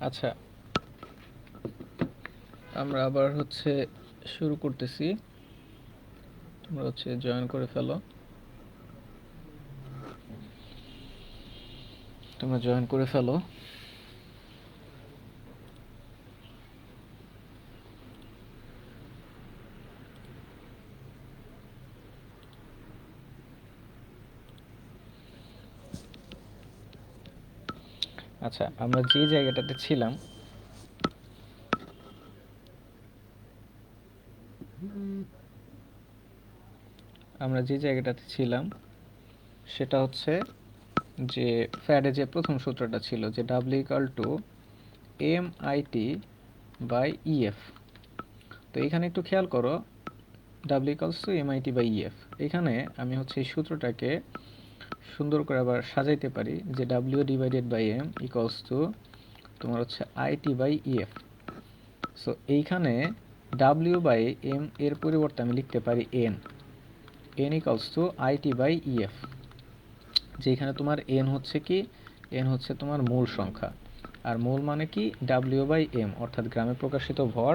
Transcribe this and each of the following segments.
আচ্ছা, আমরা আবার শুরু করতেছি। তোমরা জয়েন করে ফেলো। আচ্ছা, আমরা যে জায়গাটাতে ছিলাম সেটা হচ্ছে যে ফ্যাডে যে প্রথম সূত্রটা ছিল যে W equal to M I T by EF. তো এখানে একটু খেয়াল করো, W equals to M I T by EF. এখানে আমি এই সূত্রটাকে সুন্দর করে আবার সাজাইতে পারি যে W divided by M equals to তোমার I T by EF. So এইখানে ডাব্লিউ বাই এম এর পরিবর্তে আমি লিখতে পারি N equals to I T by EF. যেখানে তোমার এন হচ্ছে তোমার মূল সংখ্যা, আর মূল মানে কি ডাব্লিউ বাই এম, অর্থাৎ গ্রামে প্রকাশিত ভর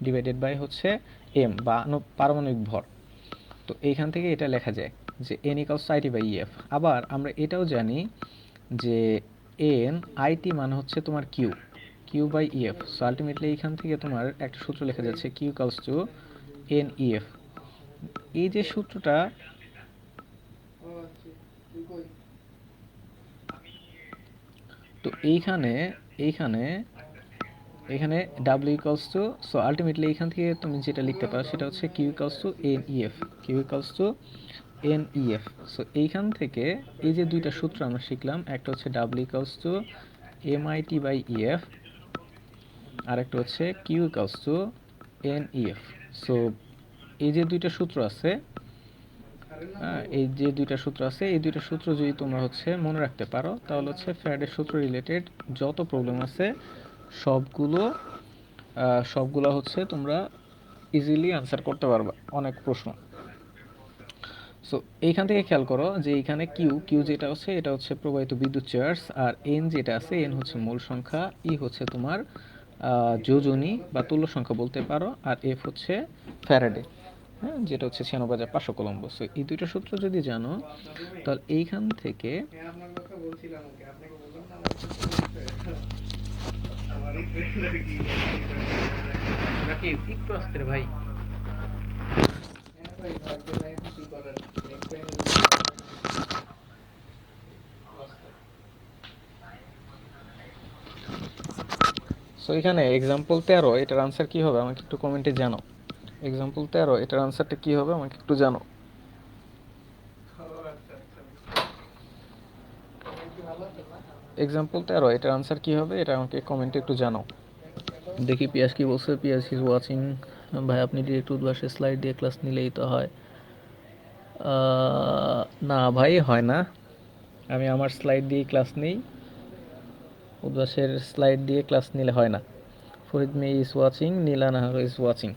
ডিভাইডেড বাই এম বা পারমাণবিক ভর। তো এইখান থেকে এটা লেখা যায় যে N equals to IT by EF. আবার আমরা এটাও জানি যে এন আইটি মানে হচ্ছে তোমার Q by EF. So ultimately এইখান থেকে তোমার একটা সূত্র লেখা যাচ্ছে Q equals to N EF. এই যে সূত্রটা, তো এইখানে W equals to, so ultimately এইখান থেকে তুমি যেটা লিখতে পারো সেটা হচ্ছে Q equals to N EF, so এইখান থেকে এই যে দুইটা সূত্র আমরা শিখলাম, একটা হচ্ছে W equals to M I T by EF, আর একটা হচ্ছে Q equals to N EF. So এই যে দুইটা সূত্র আছে, এই দুইটা সূত্র যদি তোমরা মনে রাখতে পারো, তাহলে ফ্যারাডের সূত্র রিলেটেড যত প্রবলেম আছে সবগুলো তোমরা ইজিলি আনসার করতে পারবা অনেক প্রশ্ন। সো এইখান থেকে খেয়াল করো যে এইখানে কিউ যেটা এটা প্রবাহিত বিদ্যুৎ চার্জ, আর এন যেটা আছে এন হচ্ছে মূল সংখ্যা, ই হচ্ছে তোমার যোজনী বা তুল্য সংখ্যা বলতে পারো, আর এফ হচ্ছে ফ্যারাডে, হ্যাঁ, যেটা 96,500 কুলম্ব। সো এই দুইটা সূত্র যদি জানো, তাহলে এইখান থেকে একটু আসতে ভাই। সো এখানে এক্সাম্পল 13, এটার আনসার কি হবে আমাকে একটু কমেন্টে জানাও। এক্সাম্পল 13, এটার আনসারটা কি হবে আমাকে একটু জানাও। এক্সাম্পল 13, এটার আনসার কি হবে এটা আমাকে কমেন্টে একটু জানাও। দেখি পিয়াস কি বলছে। পিয়াস ইজ ওয়াচিং। ভাই আপনি ডিরেক্ট উদ্ভাসের স্লাইড দিয়ে ক্লাস নিলেই তো হয়। না ভাই, হয় না। আমি আমার স্লাইড দিয়ে ক্লাস নেই, উদ্ভাসের স্লাইড দিয়ে ক্লাস নিলে হয় না। ফরিদ মে is watching, Nila Nahar is watching.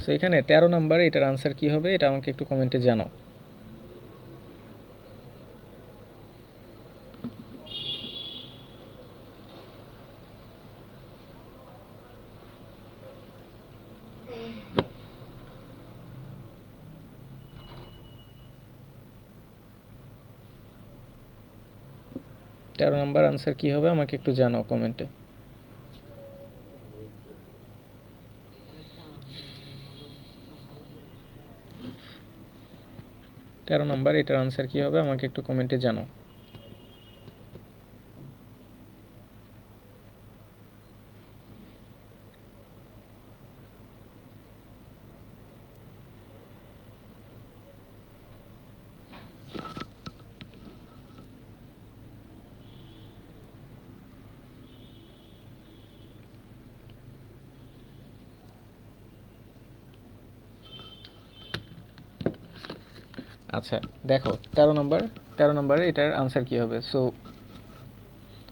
So এখানে 13 নাম্বার, এটার আনসার কি হবে এটা আমাকে একটু কমেন্টে জানাও। তেরো নাম্বার আনসার কি হবে আমাকে একটু জানাও কমেন্টে। 13 নাম্বার, এটার আনসার কি হবে আমাকে একটু কমেন্টে জানাও। আচ্ছা দেখো 13 নম্বরে এটার আনসার কি হবে।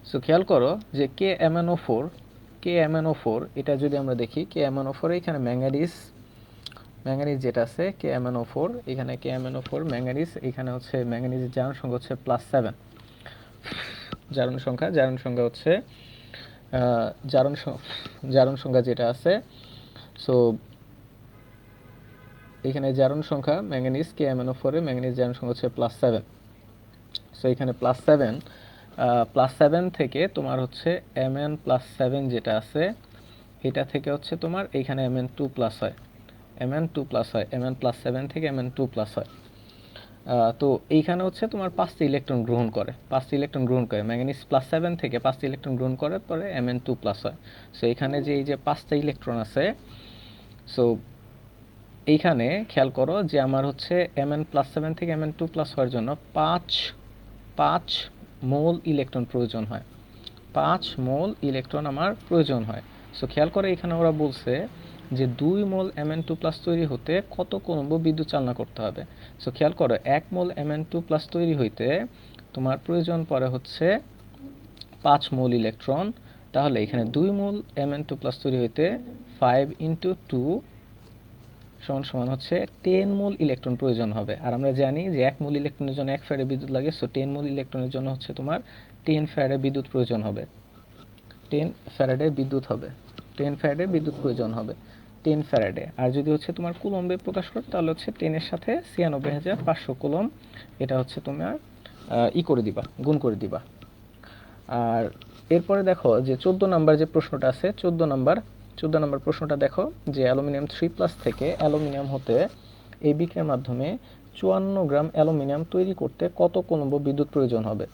সো খেয়াল করো যে KMnO4 এটা যদি আমরা দেখি, KMnO4 এখানে ম্যাঙ্গানিজ যেটা আছে KMnO4, এখানে KMnO4 ম্যাঙ্গানিজ, এখানে ম্যাঙ্গানিজের জারণ সংখ্যা +7। জারণ সংখ্যা হচ্ছে জারণ সংখ্যা যেটা আছে, সো এখানে জারণ সংখ্যা ম্যাঙ্গানিজ KMnO4 এ ম্যাঙ্গানিজ জারণ সংখ্যা হচ্ছে +7। সো এখানে +7 থেকে তোমার হচ্ছে Mn+7 যেটা আছে, এটা থেকে হচ্ছে তোমার এইখানে Mn2 প্লাস হয়, Mn+7 থেকে Mn2 প্লাস হয়। তো এইখানে হচ্ছে তোমার 5টি ইলেকট্রন গ্রহণ করে, ম্যাঙ্গানিজ +7 থেকে 5টি ইলেকট্রন গ্রহণ করার পরে Mn2 প্লাস হয়। সো এখানে যে এই যে 5টা ইলেকট্রন আছে, সো এইখানে খেয়াল করো যে আমার হচ্ছে Mn+7 থেকে Mn2 প্লাস হওয়ার জন্য 5 মোল ইলেকট্রন প্রয়োজন হয়, 5 মোল ইলেকট্রন আমার প্রয়োজন হয়। সো খেয়াল করে এখানে ওরা বলছে যে 2 মোল Mn2 প্লাস তৈরি হতে কত কুলম্ব বিদ্যুৎ চালনা করতে হবে। সো খেয়াল করো 1 মোল Mn2 প্লাস তৈরি হইতে তোমার প্রয়োজন পড়ে হচ্ছে 5 মোল ইলেকট্রন। তাহলে এখানে 2 মোল Mn2 প্লাস তৈরি হইতে 5 × 2 সমান হচ্ছে 10 মোল ইলেকট্রন প্রয়োজন হবে। আর আমরা জানি যে 1 মোল ইলেকট্রনের জন্য 1 ফ্যারাডে বিদ্যুৎ লাগে। সো 10 মোল ইলেকট্রনের জন্য হচ্ছে তোমার 10 ফ্যারাডে বিদ্যুৎ প্রয়োজন হবে, 10 ফ্যারাডে বিদ্যুৎ হবে, 10 ফ্যারাডে বিদ্যুৎ প্রয়োজন হবে, 10 ফ্যারাডে। আর যদি হচ্ছে তোমার কুলম্বে প্রকাশ করো তাহলে হচ্ছে 10 এর সাথে 96500 কুলম্ব, এটা হচ্ছে তোমার করে দিবা, গুণ করে দিবা। আর এরপরে দেখো যে 14 নাম্বার যে প্রশ্নটা আছে, 14 নাম্বার প্রশ্নটা দেখো যে অ্যালুমিনিয়াম 3+ থেকে অ্যালুমিনিয়াম হতে এই বিক্রিয়ার মাধ্যমে 54 গ্রাম অ্যালুমিনিয়াম তৈরি করতে কত কুলম্ব বিদ্যুৎ প্রয়োজন হবে।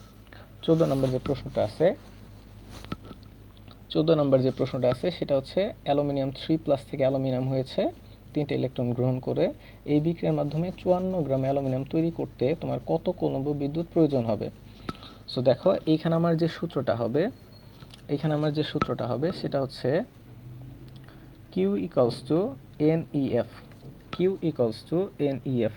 14 নাম্বার যে প্রশ্নটা আছে সেটা হচ্ছে অ্যালুমিনিয়াম 3+ থেকে অ্যালুমিনিয়াম হয়েছে 3টে ইলেকট্রন গ্রহণ করে এই বিক্রিয়ার মাধ্যমে 54 গ্রাম অ্যালুমিনিয়াম তৈরি করতে তোমার কত কুলম্ব বিদ্যুৎ প্রয়োজন হবে। সো দেখো এইখানে আমার যে সূত্রটা হবে সেটা হচ্ছে Q = NEF।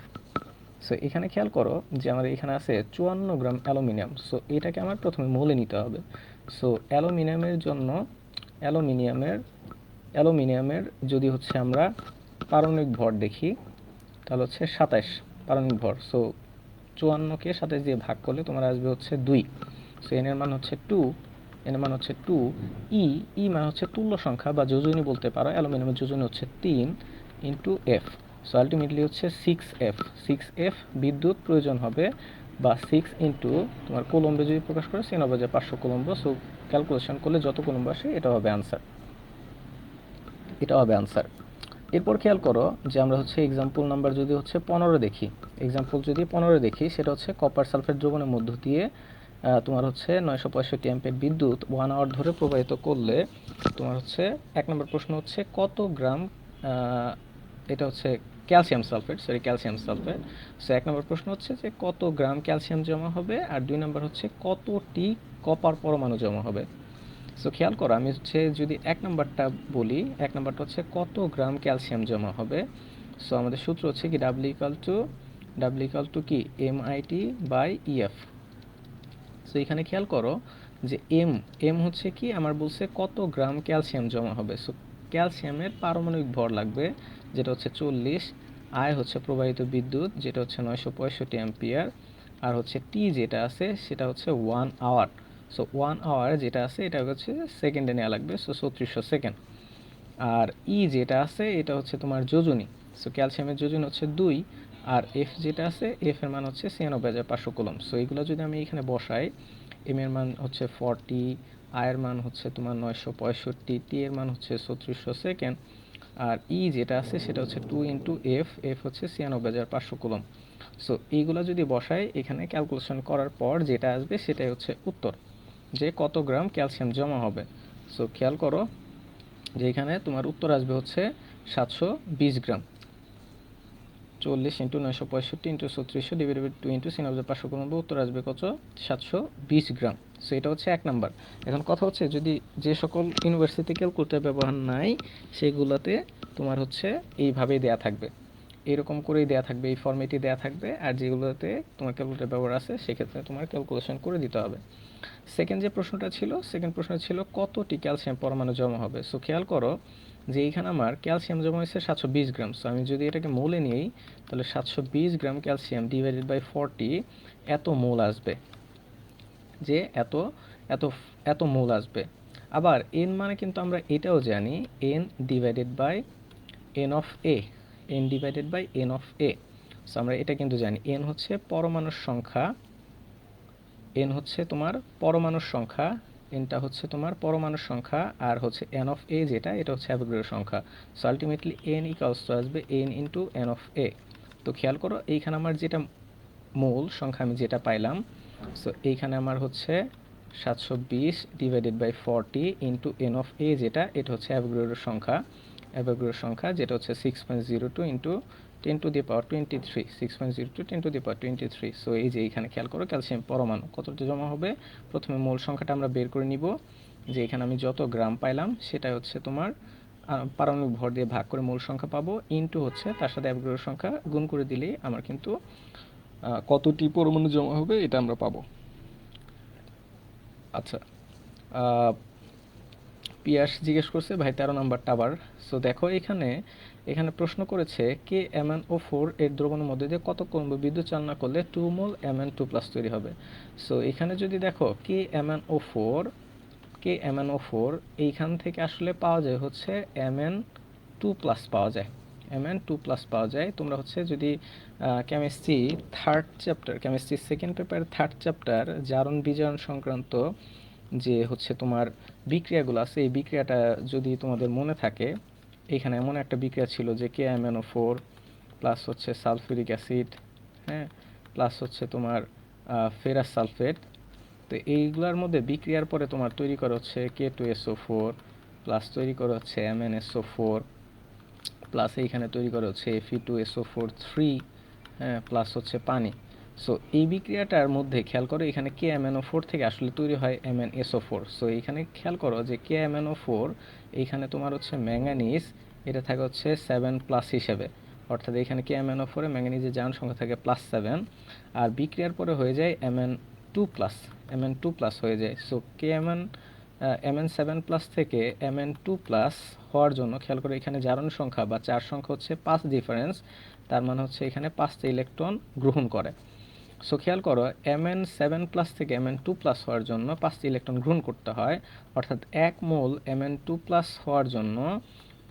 সো এখানে খেয়াল করো যে আমার এখানে আছে 54 গ্রাম অ্যালুমিনিয়াম। সো এটাকে আমার প্রথমে মোলে নিতে হবে। সো অ্যালুমিনিয়ামের যদি হচ্ছে আমরা পারমাণবিক ভর দেখি তাহলে হচ্ছে 27 পারমাণবিক ভর। সো 54কে 27 দিয়ে ভাগ করলে তোমার আসবে হচ্ছে 2। সো n এর মান হচ্ছে 2, ই মানে হচ্ছে তুল্য সংখ্যা বা যোজনী বলতে পারো। অ্যালুমিনিয়ামের যোজনী হচ্ছে 3 × F। সো আলটিমেটলি হচ্ছে 6F বিদ্যুৎ প্রয়োজন হবে, বা 6 ইন্টু তোমার কুলম্বে যদি প্রকাশ করে 9500 কুলম্ব। সো ক্যালকুলেশন করলে যত কুলম্ব আসে এটা হবে আনসার। এরপর খেয়াল করো যে আমরা হচ্ছে এক্সাম্পল নাম্বার যদি হচ্ছে 15 দেখি, সেটা হচ্ছে কপার সালফেট দ্রবণের মধ্য দিয়ে তোমার হচ্ছে 965 অ্যাম্পিয়ার বিদ্যুৎ 1 আওয়ার ধরে প্রবাহিত করলে তোমার হচ্ছে 1 নম্বর প্রশ্ন হচ্ছে কত গ্রাম, এটা হচ্ছে ক্যালসিয়াম সালফেট। সো 1 নম্বর প্রশ্ন হচ্ছে যে কত গ্রাম ক্যালসিয়াম জমা হবে, আর 2 নম্বর হচ্ছে কতটি কপার পরমাণু জমা হবে। সো খেয়াল করো আমি হচ্ছে যদি 1 নম্বরটা বলি, 1 নম্বরটা হচ্ছে কত গ্রাম ক্যালসিয়াম জমা হবে। সো আমাদের সূত্র হচ্ছে কি W কি MIT/EF। সো এখানে খেয়াল করো যে এম হচ্ছে কি আমার বলছে কত গ্রাম ক্যালসিয়াম জমা হবে। সো ক্যালসিয়ামের পারমাণবিক ভর লাগবে যেটা হচ্ছে 40, আই হচ্ছে প্রবাহিত বিদ্যুৎ যেটা হচ্ছে 965 অ্যাম্পিয়ার, আর হচ্ছে টি যেটা আছে সেটা হচ্ছে 1 আওয়ার। সো 1 আওয়ার যেটা আছে এটা হচ্ছে সেকেন্ডে নেওয়া লাগবে, সো 3600 সেকেন্ড। আর যেটা আছে এটা হচ্ছে তোমার যোজনী। সো ক্যালসিয়ামের যোজনী হচ্ছে 2, আর এফ যেটা আছে এফ এর মান হচ্ছে 96500 কুলম্ব। সো এইগুলো যদি আমি এখানে বসাই, এম এর মান হচ্ছে 40, আই এর মান হচ্ছে তোমার 965, টি এর মান হচ্ছে 3600 সেকেন্ড, আর যেটা আছে সেটা হচ্ছে 2 × এফ হচ্ছে 96500 কুলম্ব। সো এইগুলো যদি বসাই এখানে ক্যালকুলেশন করার পর যেটা আসবে সেটাই হচ্ছে উত্তর, যে কত গ্রাম ক্যালসিয়াম জমা হবে। সো খেয়াল করো যে এখানে তোমার উত্তর আসবে হচ্ছে 720 গ্রাম। 40 × 965 × 3600 / 2 × 9500 কুলম্ব, উত্তর আসবে কত? 720 গ্রাম। সো এটা হচ্ছে 1 নাম্বার। এখন কথা হচ্ছে যদি যে সকল ইউনিভার্সিটি ক্যালকুলেটর ব্যবহার নাই সেগুলোতে তোমার হচ্ছে এইভাবেই দেয়া থাকবে, এরকম করেই দেয়া থাকবে, এই ফর্মেটই দেয়া থাকবে। আর যেগুলোতে তোমার ক্যালকুলেটর ব্যবহার আছে সেক্ষেত্রে তোমার ক্যালকুলেশন করে দিতে হবে। সেকেন্ড প্রশ্নটা ছিল কতটি ক্যালসিয়াম পরমাণু জমা হবে। সো খেয়াল করো যে এইখানে আমার ক্যালসিয়াম জমা হয়েছে 720 গ্রাম। সো আমি যদি এটাকে মোলে নিই তাহলে 720 গ্রাম ক্যালসিয়াম / 40 এত মোল আসবে, যে এত এত এত মোল আসবে। আবার n মানে কিন্তু আমরা এটাও জানি n divided by n of a, n divided by n of a। So আমরা এটা কিন্তু জানি n হচ্ছে পরমাণুর সংখ্যা, n হচ্ছে তোমার পরমাণুর সংখ্যা, nটা হচ্ছে তোমার পরমাণুর সংখ্যা, আর হচ্ছে n অফ a যেটা এটা হচ্ছে অ্যাভোগাড্রোর সংখ্যা। So ultimately n equals to আসবে n into n of a। তো খেয়াল করো এইখানে আমার যেটা মূল সংখ্যা আমি যেটা পাইলাম, সো এইখানে আমার হচ্ছে 720 divided by 40 into N of A যেটা এটা হচ্ছে অ্যাভোগাড্রোর সংখ্যা, অ্যাভোগাড্রোর সংখ্যা যেটা হচ্ছে 6.02 into 10 to the power 23, 6.02 10 to the power 23। So এই যে এখানে খেয়াল করো ক্যালসিয়াম পরমাণু কতটা জমা হবে, প্রথমে মূল সংখ্যাটা আমরা বের করে নিব, যে এখানে আমি যত গ্রাম পাইলাম সেটা হচ্ছে তোমার পারমাণবিক ভর দিয়ে ভাগ করে মূল সংখ্যা পাবো, ইন্টু হচ্ছে তার সাথে অ্যাভোগাড্রোর সংখ্যা গুণ করে দিলেই আমার কিন্তু কতটি পরমাণু জমা হবে এটা আমরা পাবো। আচ্ছা, পিয়াস জিজ্ঞেস করছে ভাই 13 নাম্বারটা আবার। সো দেখো এখানে এখানে প্রশ্ন করেছে কে MnO4 এর দ্রবণের মধ্যে দিয়ে কত কুলম্ব বিদ্যুৎ চালনা করলে 2 মোল Mn2+ তৈরি হবে। সো এখানে যদি দেখো কে MnO4 এইখান থেকে আসলে পাওয়া যায় হচ্ছে Mn2+ পাওয়া যায়, Mn2+ পাওয়া যায়। তোমরা হচ্ছে যদি chemistry third chapter, chemistry second পেপারের থার্ড চ্যাপ্টার জারণ বিজারণ সংক্রান্ত যে হচ্ছে তোমার বিক্রিয়াগুলো আছে, এই বিক্রিয়াটা যদি তোমাদের মনে থাকে, এখানে এমন একটা বিক্রিয়া ছিল যে KMnO4 প্লাস হচ্ছে সালফিউরিক অ্যাসিড, হ্যাঁ, প্লাস হচ্ছে তোমার ফেরাস সালফেট। তো এইগুলোর মধ্যে বিক্রিয়ার পরে তোমার তৈরি করা হচ্ছে K2SO4 প্লাস তৈরি করা হচ্ছে MnSO4 প্লাস এইখানে তৈরি করা হচ্ছে Fe2SO4 হ্যাঁ, প্লাস হচ্ছে পানি। সো এই বিক্রিয়াটার মধ্যে খেয়াল করো এখানে KMnO4 থেকে আসলে তৈরি হয় MnSO4। সো এইখানে খেয়াল করো যে KMnO4 এইখানে তোমার হচ্ছে ম্যাঙ্গানিজ, এটা থাকে হচ্ছে 7+ হিসেবে, অর্থাৎ এখানে KMnO4 এ ম্যাঙ্গানিজের জারণ সংখ্যা থাকে +7, আর বিক্রিয়ার পরে হয়ে যায় Mn2+ হয়ে যায়। সো Mn7+ থেকে Mn2+ হওয়ার জন্য খেয়াল করে এখানে জারণ সংখ্যা বা চার সংখ্যা হচ্ছে 5 ডিফারেন্স, তার মানে হচ্ছে এখানে 5টা ইলেকট্রন গ্রহণ করে। সো খেয়াল করো Mn7+ থেকে Mn2+ হওয়ার জন্য 5টি ইলেকট্রন গ্রহণ করতে হয়, অর্থাৎ 1 মোল Mn2+ হওয়ার জন্য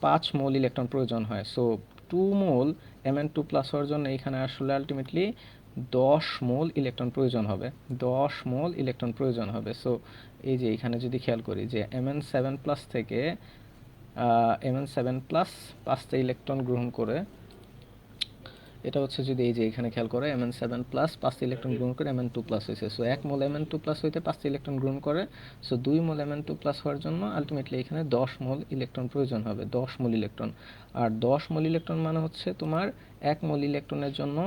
5 মোল ইলেকট্রন প্রয়োজন হয়। সো 2 মোল Mn2+ হওয়ার জন্য এখানে আসলে আলটিমেটলি 10 মোল ইলেকট্রন প্রয়োজন হবে, 10 মোল ইলেকট্রন প্রয়োজন হবে। সো এই যে এখানে যদি খেয়াল করি যে Mn7+ থেকে Mn7+ 5টা ইলেকট্রন গ্রহণ করে, এটা হচ্ছে যদি এই যে এখানে খেয়াল করে Mn7+ 5টা ইলেকট্রন গ্রহণ করে Mn2+ হয়েছে। সো 1 মোল Mn2+ হইতে 5টা ইলেকট্রন গ্রহণ করে। সো 2 মোল Mn2+ হওয়ার জন্য আলটিমেটলি এখানে 10 মোল ইলেকট্রন প্রয়োজন হবে, 10 মোল ইলেকট্রন। আর 10 মোল ইলেকট্রন মানে হচ্ছে তোমার 1 মোল ইলেকট্রনের জন্য,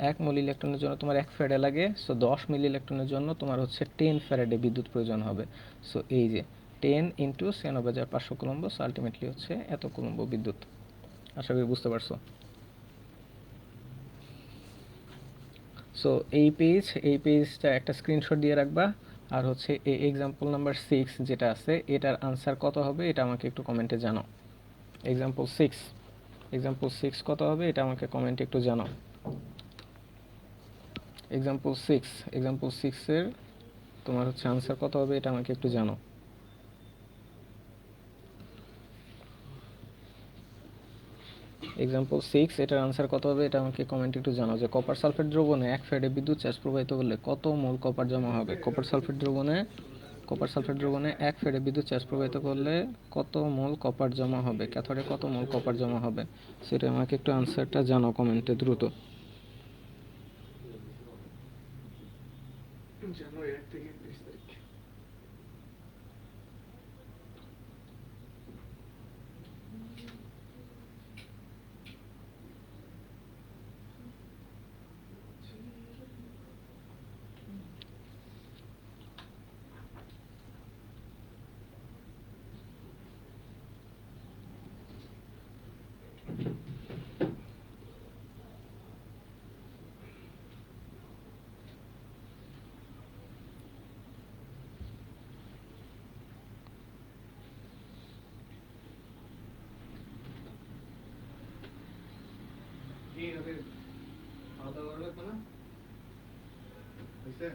1 মোল ইলেকট্রনের জন্য তোমার 1 ফ্যারাডে লাগে। সো 10 মিল ইলেকট্রনের জন্য তোমার হচ্ছে 10 ফ্যারাডে বিদ্যুৎ প্রয়োজন হবে। সো এই যে 10 ইন্টু 96,500 কুলম্ব, সো আলটিমেটলি হচ্ছে এত কুলম্ব বিদ্যুৎ। আশা করি বুঝতে পারছো। সো এই পেজটা একটা স্ক্রিনশট দিয়ে রাখবা, আর হচ্ছে এই এক্সাম্পল নাম্বার 6 যেটা আছে এটার আনসার কত হবে এটা আমাকে একটু কমেন্টে জানাও। এক্সাম্পল 6 কত হবে এটা আমাকে কমেন্টে একটু জানাও। এক্সাম্পল 6 এর তোমার হচ্ছে আনসার কত হবে এটা আমাকে একটু জানাও। এক্সাম্পল 6 এটার আনসার কত হবে এটা আমাকে কমেন্টে একটু জানাও, যে কপার সালফেট দ্রবণে 1 ফ্যারাডে বিদ্যুৎ চার্জ প্রবাহিত করলে কত মোল কপার জমা হবে। কপার সালফেট দ্রবণে 1 ফ্যারাডে বিদ্যুৎ চার্জ প্রবাহিত করলে কত মোল কপার জমা হবে, ক্যাথোডে কত মোল কপার জমা হবে, সেটা আমাকে একটু আনসারটা জানাও কমেন্টে দ্রুত। জানুয়ারি 1 থেকে 30 তারিখ। খাওয়া দাওয়া করা লাগবে না, হয়েছে?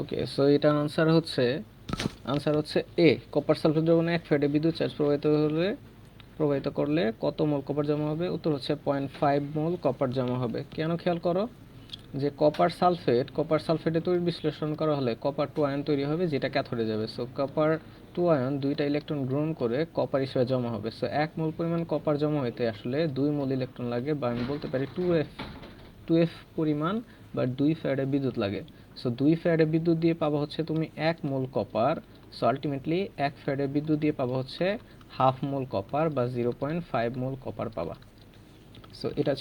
ওকে, সো এটার আনসার হচ্ছে এ। কপার সালফেট দ্রবণে 1 ফ্যারাডে বিদ্যুৎ চার্জ প্রবাহিত করলে কত মোল কপার জমা হবে? উত্তর হচ্ছে 0.5 মোল কপার জমা হবে। কেন? খেয়াল করো যে কপার সালফেটে তড়িৎ বিশ্লেষণ করা হলে কপার 2 আয়ন তৈরি হবে, যেটা ক্যাথোডে যাবে। সো কপার 2 আয়ন 2টা ইলেকট্রন গ্রহণ করে কপার হিসেবে জমা হবে। সো 1 মোল পরিমাণ কপার জমা হইতে আসলে 2 মোল ইলেকট্রন লাগে, বা আমি বলতে পারি 2f পরিমাণ বা 2 ফ্যারাডে বিদ্যুৎ লাগে। সো 2 ফ্যারাডে বিদ্যুৎ দিয়ে পাবা হচ্ছে তুমি 1 মোল কপার। সো আলটিমেটলি 1 ফ্যারাডে বিদ্যুৎ দিয়ে পাবা হচ্ছে হাফ মোল কপার বা 0.5 মোল কপার পাবা। সো এটা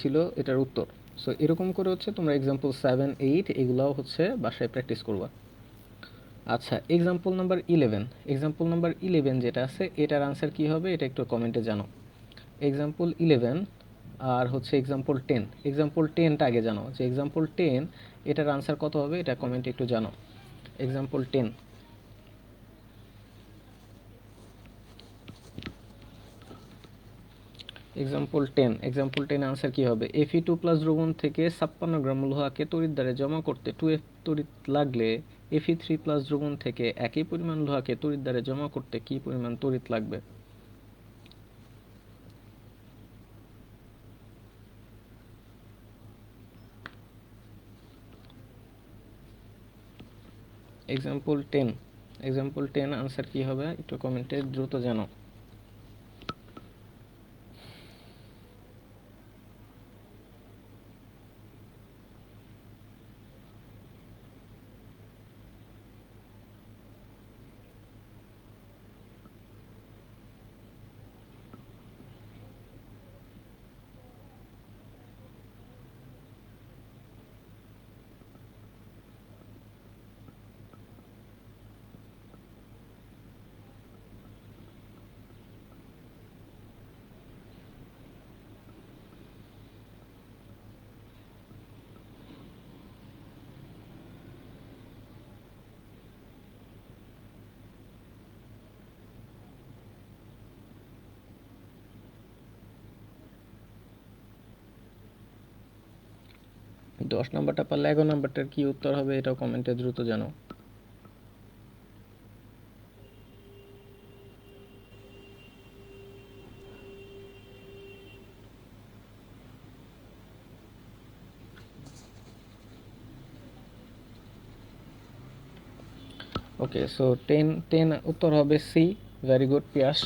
ছিল এটার উত্তর। সো এরকম করে হচ্ছে তোমরা এক্সাম্পল 7, 8 এগুলাও হচ্ছে বাসায় প্র্যাকটিস করবা। আচ্ছা, এক্সাম্পল নাম্বার 11 যেটা আছে এটার আনসার কি হবে এটা একটু কমেন্টে জানাও। এক্সাম্পল 11 আর হচ্ছে এক্সাম্পল 10। এক্সাম্পল 10টা আগে জানাও যে এক্সাম্পল 10 এটার আনসার কত হবে, এটা কমেন্টে একটু জানাও। এক্সাম্পল 10, এক্সাম্পল 10 আনসার কি হবে? Fe2+ দ্রবণ থেকে 56 গ্রাম লোহাকে তড়িৎদ্বারে জমা করতে 2F তড়িৎ লাগলে Fe3+ দ্রবণ থেকে একই পরিমাণ লোহাকে তড়িৎদ্বারে জমা করতে কি পরিমাণ তড়িৎ লাগবে? এক্সাম্পল 10 আনসার কি হবে একটু কমেন্টে দ্রুত জানাও। দশ নাম্বারটা পারলে 11 নাম্বারটার কি উত্তর হবে এটাও কমেন্টে দ্রুত জানাও। ওকে, সো 10 উত্তর হবে সি। ভেরি গুড পিয়াস।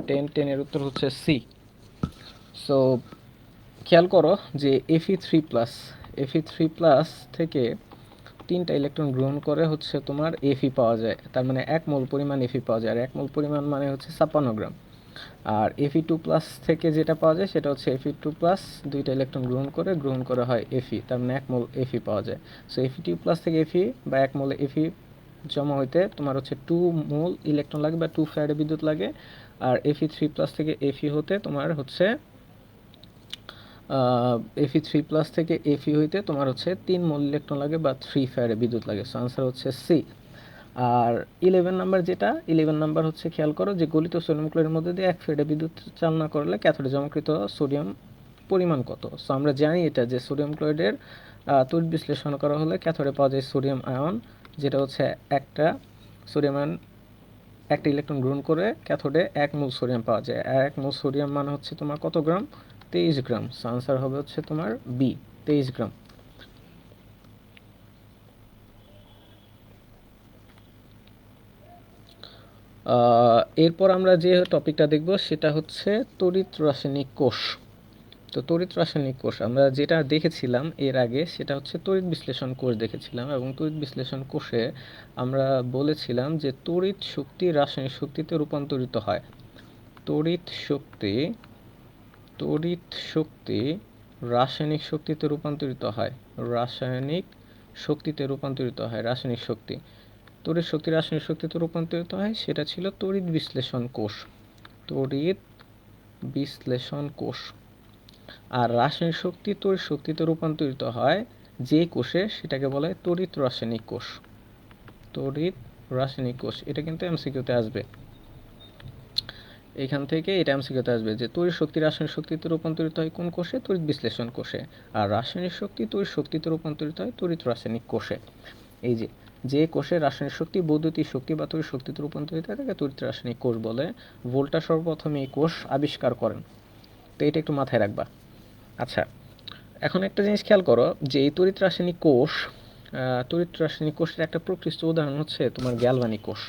10 এর উত্তর হচ্ছে সি। সো খেয়াল করো যে Fe3+ থেকে 3টা ইলেকট্রন গ্রহণ করে হচ্ছে তোমার Fe পাওয়া যায়। তার মানে 1 মোল পরিমাণ Fe পাওয়া যায়। আর 1 মোল পরিমাণ মানে হচ্ছে 56 গ্রাম। আর Fe2+ থেকে যেটা পাওয়া যায় সেটা হচ্ছে Fe2+, 2টা ইলেকট্রন গ্রহণ করে হয় Fe, তার মানে 1 মোল Fe পাওয়া যায়। সো Fe2+ থেকে Fe বা 1 মোল Fe জমা হইতে তোমার হচ্ছে 2 মোল ইলেকট্রন লাগে বা 2 ফ্যারাডে বিদ্যুৎ লাগে। আর Fe3+ থেকে Fe হতে তোমার হচ্ছে Fe3+ থেকে Fe হইতে তোমার হচ্ছে 3 মোল ইলেকট্রন লাগে বা 3 ফ্যারাডে বিদ্যুৎ লাগে। সো আনসার হচ্ছে সি। আর 11 নাম্বার হচ্ছে খেয়াল করো যে গলিত সোডিয়াম ক্লোরাইডের মধ্যে দিয়ে 1 ফ্যারাডে বিদ্যুৎ চালনা করলে ক্যাথোডে জমাকৃত সোডিয়াম পরিমাণ কত? সো আমরা জানি এটা যে সোডিয়াম ক্লোরাইডের তড়িৎ বিশ্লেষণ করা হলে ক্যাথোডে পাওয়া যায় সোডিয়াম আয়ন, যেটা হচ্ছে একটা সোডিয়াম আয়ন একটা ইলেকট্রন গ্রহণ করে ক্যাথোডে 1 মোল সোডিয়াম পাওয়া যায়। আর 1 মোল সোডিয়াম মানে হচ্ছে তোমার কত গ্রাম? 23 গ্রাম। সো আনসার হবে হচ্ছে তোমার বি, 23 গ্রাম। এরপর আমরা যে টপিকটা দেখব সেটা হচ্ছে তড়িৎ রাসায়নিক কোষ। তো তড়িৎ রাসায়নিক কোষ আমরা যেটা দেখেছিলাম এর আগে সেটা হচ্ছে তড়িৎ বিশ্লেষণ কোষ দেখেছিলাম, এবং তড়িৎ বিশ্লেষণ কোষে আমরা বলেছিলাম যে তড়িৎ শক্তি রাসায়নিক শক্তিতে রূপান্তরিত হয়। তড়িৎ শক্তি রাসায়নিক শক্তিতে রূপান্তরিত হয়। তড়িৎ শক্তি রাসায়নিক শক্তিতে রূপান্তরিত হয়, সেটা ছিল তড়িৎ বিশ্লেষণ কোষ। আর রাসায়নিক শক্তি তড়িৎ শক্তিতে রূপান্তরিত হয় যে কোষে সেটাকে বলে তড়িৎ রাসায়নিক কোষ। তড়িৎ রাসায়নিক কোষ, এটা কিন্তু এমসিকিউতে আসবে। এখান থেকে এটা এমসিকিউতে আসবে যে তড়িৎ শক্তি রাসায়নিক শক্তিতে রূপান্তরিত হয় কোন কোষে? তড়িৎ বিশ্লেষণ কোষে। আর রাসায়নিক শক্তি তড়িৎ শক্তিতে রূপান্তরিত হয় তড়িৎ রাসায়নিক কোষে। এই যে যে কোষে রাসায়নিক শক্তি বৈদ্যুতিক শক্তি বা তড়িৎ শক্তিতে রূপান্তরিত হয় তাকে তড়িৎ রাসায়নিক কোষ বলে। ভোল্টা সর্বপ্রথম এই কোষ আবিষ্কার করেন। তো এটা একটু মাথায় রাখবা। আচ্ছা, এখন একটা জিনিস খেয়াল করো যে এই তড়িৎ রাসায়নিক কোষের একটা প্রকৃষ্ট উদাহরণ হচ্ছে তোমার গ্যালভানিক কোষ।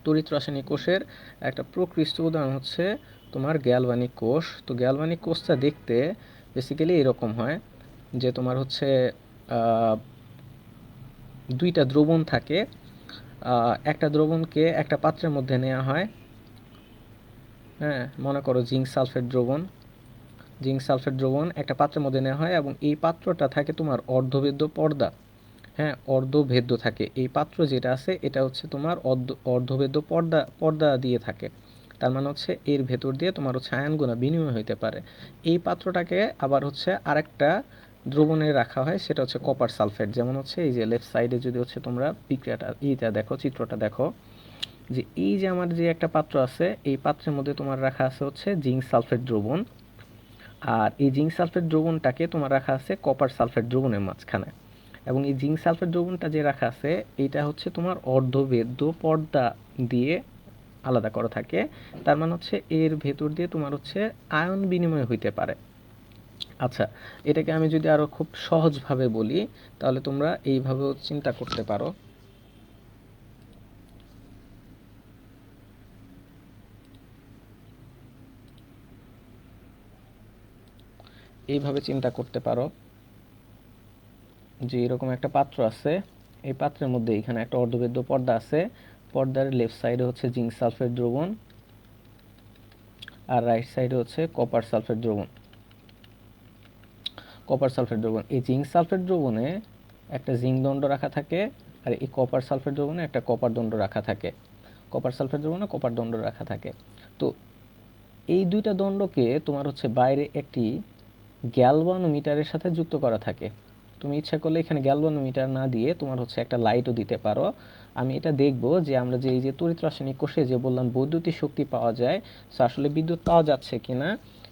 তড়িৎ রাসায়নিক কোষের একটা প্রকৃষ্ট উদাহরণ হচ্ছে তোমার গ্যালভানিক কোষ। তো গ্যালভানিক কোষটা দেখতে বেসিক্যালি এরকম হয় যে তোমার হচ্ছে দুইটা দ্রবণ থাকে। একটা দ্রবণকে একটা পাত্রের মধ্যে নেওয়া হয়, হ্যাঁ, মনে করো জিঙ্ক সালফেট দ্রবণ একটা পাত্রের মধ্যে নেওয়া হয় এবং এই পাত্রটা থাকে তোমার অর্ধভেদ্য পর্দা। হ্যাঁ, অর্ধভেদ্য থাকে এই পাত্র যেটা আছে, এটা হচ্ছে তোমার অর্ধভেদ্য পর্দা দিয়ে থাকে। তার মানে হচ্ছে এর ভেতর দিয়ে তোমার হচ্ছে আয়নগুলো বিনিময় হইতে পারে। এই পাত্রটাকে আবার হচ্ছে আরেকটা দ্রবণে রাখা হয়, সেটা হচ্ছে কপার সালফেট। যেমন হচ্ছে এই যে লেফট সাইডে যদি হচ্ছে তোমরা চিত্রটা দেখো যে এই যে আমার যে একটা পাত্র আছে, এই পাত্রের মধ্যে তোমার রাখা আছে হচ্ছে জিঙ্ক সালফেট দ্রবণ, আর এই জিঙ্ক সালফেট দ্রবণটাকে তোমার রাখা আছে কপার সালফেট দ্রবণের মাঝখানে। এবং এই জিঙ্ক সালফেট দ্রবণটা যে রাখা আছে এটা হচ্ছে তোমার অর্ধভেদ্য পর্দা দিয়ে আলাদা করা থাকে। তার মানে হচ্ছে এর ভেতর দিয়ে তোমার হচ্ছে আয়ন বিনিময় হইতে পারে। আচ্ছা, এটাকে আমি যদি আরো খুব সহজভাবে বলি তাহলে তোমরা এইভাবেও চিন্তা করতে পারো। এইভাবে চিন্তা করতে পারো যে এরকম একটা পাত্র আছে, এই পাত্রের মধ্যে এখানে একটা অর্ধভেদ্য পর্দা আছে। পর্দার লেফট সাইডে হচ্ছে জিঙ্ক সালফেট দ্রবণ আর রাইট সাইডে হচ্ছে কপার সালফেট দ্রবণ। এই জিঙ্ক সালফেট দ্রবণে একটা জিঙ্ক দণ্ড রাখা থাকে আর এই কপার সালফেট দ্রবণে একটা কপার দণ্ড রাখা থাকে। তো এই দুইটা দণ্ডকে তোমার হচ্ছে বাইরে একটি গ্যালভানোমিটারের সাথে যুক্ত করা থাকে। তুমি ইচ্ছা করলে এখানে গ্যালভানোমিটার না দিয়ে তোমার হচ্ছে একটা লাইটও দিতে পারো। আমি এটা দেখব যে আমরা যে এই যে তড়িৎ রাসায়নিক কোষে যে বললাম বৈদ্যুতিক শক্তি পাওয়া যায়, আসলে বিদ্যুৎ পাওয়া যাচ্ছে কিনা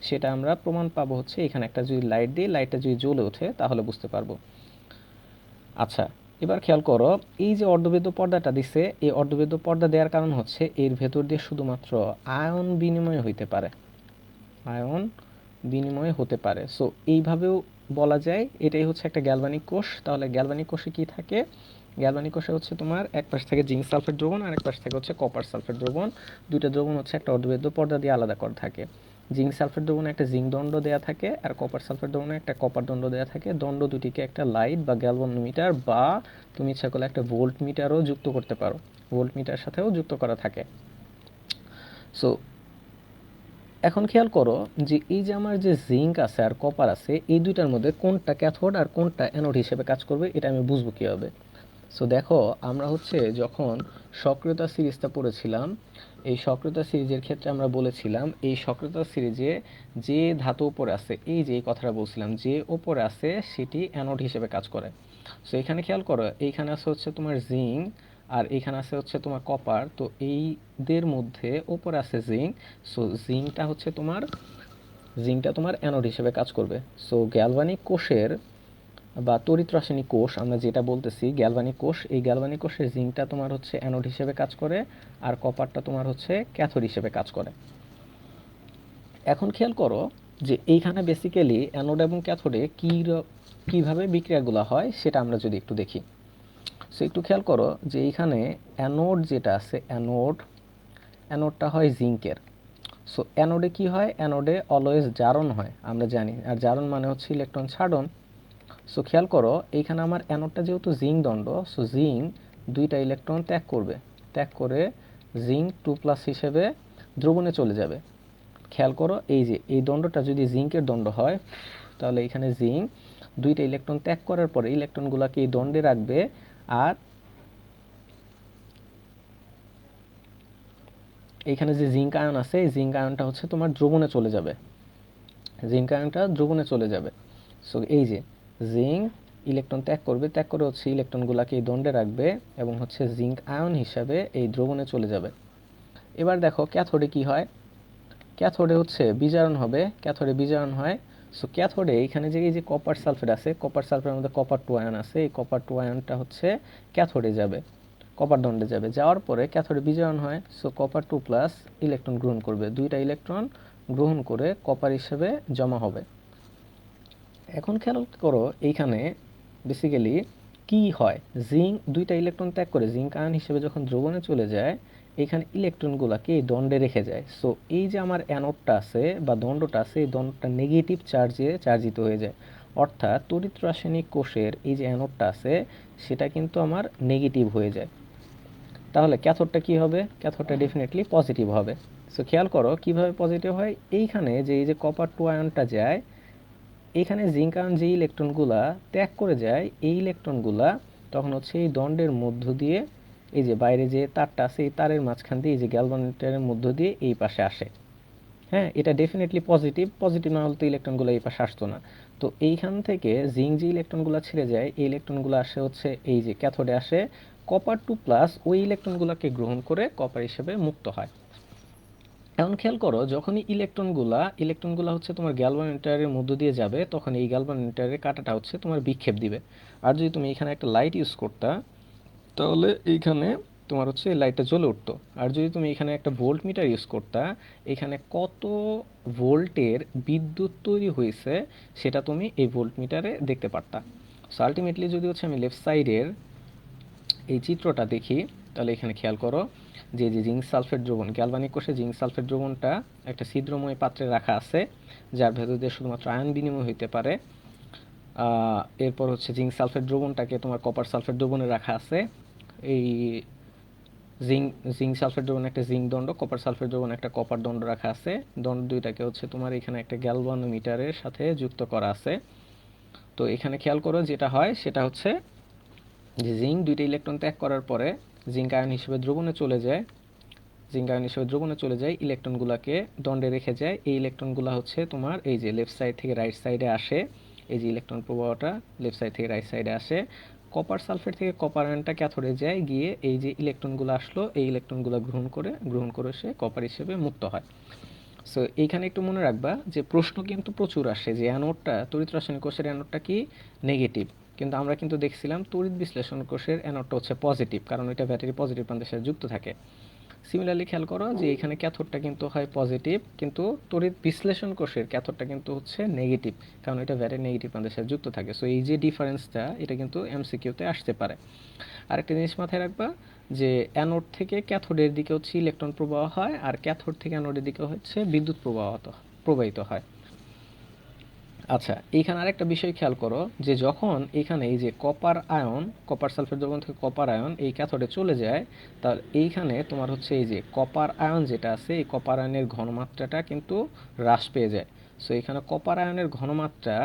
সেটা আমরা প্রমাণ পাবো হচ্ছে এখানে একটা যদি লাইট দিই, লাইটটা যদি জ্বলে ওঠে তাহলে বুঝতে পারবো। আচ্ছা, এবার খেয়াল করো এই যে অর্ধবেদ্য পর্দাটা দিছে, এই অর্ধবেদ্য পর্দা দেওয়ার কারণ হচ্ছে এর ভেতর দিয়ে শুধুমাত্র আয়ন বিনিময় হতে পারে। সো এইভাবেও বলা যায় এটাই হচ্ছে একটা গ্যালভানিক কোষ। তাহলে গ্যালভানিক কোষে কি থাকে? গ্যালভানিক কোষে হচ্ছে তোমার এক পাশ থেকে জিঙ্ক সালফেট দ্রবণ আর এক পাশ থেকে হচ্ছে কপার সালফেট দ্রবণ। দুইটা দ্রবণ হচ্ছে একটা অর্ধবেদ্য পর্দা দিয়ে আলাদা করা থাকে। জিঙ্ক সালফেট দ্রবণে একটা জিঙ্ক দণ্ড দেওয়া থাকে আর কপার সালফেট দ্রবণে একটা কপার দণ্ড দেওয়া থাকে। দণ্ড দুটিকে একটা লাইট বা গ্যালভানোমিটার বা তুমি ইচ্ছা করলে একটা ভোল্ট মিটারও যুক্ত করতে পারো, ভোল্ট মিটার সাথেও যুক্ত করা থাকে। সো এখন খেয়াল করো যে এই যে আমার যে জিঙ্ক আছে আর কপার আছে, এই দুইটার মধ্যে কোনটা ক্যাথোড আর কোনটা অ্যানোড হিসেবে কাজ করবে এটা আমি বুঝবো কীভাবে? সো দেখো, আমরা হচ্ছে যখন সক্রিয়তা সিরিজটা পড়েছিলাম, এই সক্রিয়তা সিরিজের ক্ষেত্রে আমরা বলেছিলাম এই সক্রিয়তা সিরিজে যে ধাতু উপরে আছে, এই যে এই কথাটা বলছিলাম, যে উপরে আছে সেটি অ্যানোড হিসেবে কাজ করে। সো এখানে খেয়াল করো, এইখানে আছে হচ্ছে তোমার জিঙ্ক আর এইখানে আছে হচ্ছে তোমার কপার। তো এইদের মধ্যে উপরে আছে জিঙ্ক। সো জিঙ্কটা তোমার অ্যানোড হিসেবে কাজ করবে। সো গ্যালভানিক কোষের বা তড়িৎ রাসায়নিক কোষ আমরা যেটা বলতেছি গ্যালভানিক কোষ, এই গ্যালভানিক কোষের জিঙ্কটা তোমার হচ্ছে অ্যানোড হিসেবে কাজ করে আর কপারটা তোমার হচ্ছে ক্যাথোড হিসেবে কাজ করে। এখন খেয়াল করো যে এইখানে বেসিক্যালি অ্যানোড এবং ক্যাথোডে কীভাবে বিক্রিয়াগুলো হয় সেটা আমরা যদি একটু দেখি। সো একটু খেয়াল করো যে এইখানে অ্যানোড যেটা আছে, অ্যানোডটা হয় জিঙ্কের। সো অ্যানোডে কি হয়? অ্যানোডে অলওয়েজ জারণ হয়, আমরা জানি। আর জারণ মানে হচ্ছে ইলেকট্রন ছাড়ন। সো খেয়াল করো এইখানে আমার অ্যানোডটা যেহেতু জিঙ্ক দণ্ড, সো জিঙ্ক দুইটা ইলেকট্রন ত্যাগ করে জিঙ্ক 2+ হিসেবে দ্রবণে চলে যাবে। খেয়াল করো এই যে এই দণ্ডটা যদি জিঙ্কের দণ্ড হয় তাহলে এখানে জিঙ্ক দুইটা ইলেকট্রন ত্যাগ করার পরে ইলেকট্রনগুলোকে এই দণ্ডে রাখবে আর এইখানে যে জিঙ্ক আয়ন আছে এই জিঙ্ক আয়নটা হচ্ছে তোমার দ্রবণে চলে যাবে। সো এই যে জিঙ্ক ইলেকট্রন ত্যাগ করবে, ত্যাগ করে হচ্ছে ইলেকট্রনগুলোকে এই দণ্ডে রাখবে এবং হচ্ছে জিঙ্ক আয়ন হিসাবে এই দ্রবণে চলে যাবে। এবার দেখো ক্যাথোডে কি হয়, ক্যাথোডে হচ্ছে বিজারণ হবে, ক্যাথোডে বিজারণ হয়। সো ক্যাথোডে এখানে যে এই যে কপার সালফেট আছে, কপার সালফেটের মধ্যে কপার টু আয়ন আছে, এই কপার টু আয়নটা হচ্ছে ক্যাথোডে যাবে, কপার দণ্ডে যাবে, যাওয়ার পরে ক্যাথোডে বিজারণ হয়। So copper two plus electron গ্রহণ করবে, দুইটা ইলেকট্রন গ্রহণ করে কপার হিসেবে জমা হবে। এখন খেয়াল করো এইখানে বেসিক্যালি কি হয়, জিঙ্ক দুইটা ইলেকট্রন ত্যাগ করে জিঙ্ক আয়ন হিসেবে যখন দ্রবণে চলে যায়, এখানে ইলেকট্রনগুলোকে এই দণ্ডে রেখে যায়। সো এই যে আমার অ্যানোডটা আছে বা দণ্ডটা আছে, এই দণ্ডটা নেগেটিভ চার্জে চার্জিত হয়ে যায়। অর্থাৎ তড়িৎ রাসায়নিক কোষের এই যে অ্যানোডটা আছে সেটা কিন্তু আমার নেগেটিভ হয়ে যায়। তাহলে ক্যাথোডটা কি হবে, ক্যাথোডটা ডেফিনেটলি পজিটিভ হবে। সো খেয়াল করো কিভাবে পজিটিভ হয়, এইখানে যে এই যে কপার টু আয়নটা যায়, এখানে জিঙ্ক আয়ন যে ইলেকট্রনগুলা ত্যাগ করে যায়, এই ইলেকট্রনগুলা তখন হচ্ছে এই দণ্ডের মধ্য দিয়ে, এই যে বাইরে যে তারটা আছে এই তারের মাঝখান দিয়ে এই যে গ্যালভানোমিটারের মধ্য দিয়ে এই পাশে আসে। হ্যাঁ, এটা ডেফিনেটলি পজিটিভ, পজিটিভ না হলে তো ইলেকট্রনগুলো এই পাশে আসতো না। তো এইখান থেকে জিঙ্ক যে ইলেকট্রনগুলো ছেড়ে যায়, এই ইলেকট্রনগুলো আসে হচ্ছে এই যে ক্যাথোডে আসে, কপার টু প্লাস ওই ইলেকট্রনগুলোকে গ্রহণ করে কপার হিসেবে মুক্ত হয়। এখন খেয়াল করো যখনই ইলেকট্রনগুলা হচ্ছে তোমার গ্যালভানোমিটারের মধ্য দিয়ে যাবে, তখন এই গ্যালভানোমিটারের কাঁটাটা হচ্ছে তোমার বিক্ষেপ দিবে। আর যদি তুমি এখানে একটা লাইট ইউজ করতা, তাহলে এইখানে তোমার হচ্ছে লাইটটা জ্বলে উঠতো। আর যদি তুমি এখানে একটা ভোল্ট মিটার ইউজ করতা, এখানে কত ভোল্টের বিদ্যুৎ তৈরি হয়েছে সেটা তুমি এই ভোল্ট মিটারে দেখতে পারতা। সো আলটিমেটলি যদি হচ্ছে আমি লেফট সাইডের এই চিত্রটা দেখি, তাহলে এখানে খেয়াল করো যে যে জিঙ্ক সালফেট দ্রবণ, গ্যালভানিক কোষে জিঙ্ক সালফেট দ্রবণটা একটা ছিদ্রময় পাত্রে রাখা আছে, যার ভেতর দিয়ে শুধুমাত্র আয়ন বিনিময় হইতে পারে। এরপর হচ্ছে জিঙ্ক সালফেট দ্রবণটাকে তোমার কপার সালফেট দ্রবণে রাখা আছে। এই জিঙ্ক জিঙ্ক সালফেট দ্রবণে একটা জিঙ্ক দণ্ড, কপার সালফেট দ্রবণে একটা কপার দণ্ড রাখা আছে। দণ্ড দুইটাকে হচ্ছে তোমার এখানে একটা গ্যালভানোমিটারের সাথে যুক্ত করা আছে। তো এখানে খেয়াল করো যেটা হয় সেটা হচ্ছে যে জিঙ্ক দুইটা ইলেকট্রন ত্যাগ করার পরে জিঙ্ক আয়ন হিসেবে দ্রবণে চলে যায়, জিঙ্ক আয়ন হিসেবে দ্রবণে চলে যায়, ইলেকট্রনগুলোকে দণ্ডে রেখে যায়। এই ইলেকট্রনগুলো হচ্ছে তোমার এই যে লেফট সাইড থেকে রাইট সাইডে আসে, এই যে ইলেকট্রন প্রবাহটা লেফট সাইড থেকে রাইট সাইডে আসে। কপার সালফেট থেকে কপার আয়নটা ক্যাথোডে যায়, গিয়ে এই যে ইলেকট্রনগুলো আসলো এই ইলেকট্রনগুলো গ্রহণ করে সে কপার হিসেবে মুক্ত হয়। সো এইখানে একটু মনে রাখবা যে প্রশ্ন কিন্তু প্রচুর আসে যে অ্যানোডটা, তড়িৎ রাসায়নিক কোষের অ্যানোডটা কি নেগেটিভ, কিন্তু আমরা কিন্তু দেখছিলাম তড়িৎ বিশ্লেষণ কোষের অ্যানোডটা হচ্ছে পজিটিভ, কারণ এটা ব্যাটারি পজিটিভ প্রান্তের সাথে যুক্ত থাকে। সিমিলারলি খেয়াল করো যে এখানে ক্যাথোডটা কিন্তু হয় পজিটিভ, কিন্তু তড়িৎ বিশ্লেষণ কোষের ক্যাথোডটা কিন্তু হচ্ছে নেগেটিভ, কারণ এটা ব্যাটারি নেগেটিভ প্রান্তের সাথে যুক্ত থাকে। সো এই যে ডিফারেন্সটা, এটা কিন্তু এমসিকিউতে আসতে পারে। আরেকটা জিনিস মাথায় রাখবা যে অ্যানোড থেকে ক্যাথোডের দিকে হচ্ছে ইলেকট্রন প্রবাহ হয়, আর ক্যাথোড থেকে অ্যানোডের দিকে হচ্ছে বিদ্যুৎ প্রবাহিত হয়। আচ্ছা, এইখানে আরেকটা বিষয় খেয়াল করো যে যখন এখানে এই যে কপার আয়ন, কপার সালফেট দ্রবণ থেকে কপার আয়ন এই ক্যাথোডে চলে যায়, তাহলে এইখানে তোমার হচ্ছে এই যে কপার আয়ন যেটা আছে, এই কপার আয়নের ঘনমাত্রাটা কিন্তু হ্রাস পেয়ে যায়। সো এখানে কপার আয়নের ঘনমাত্রা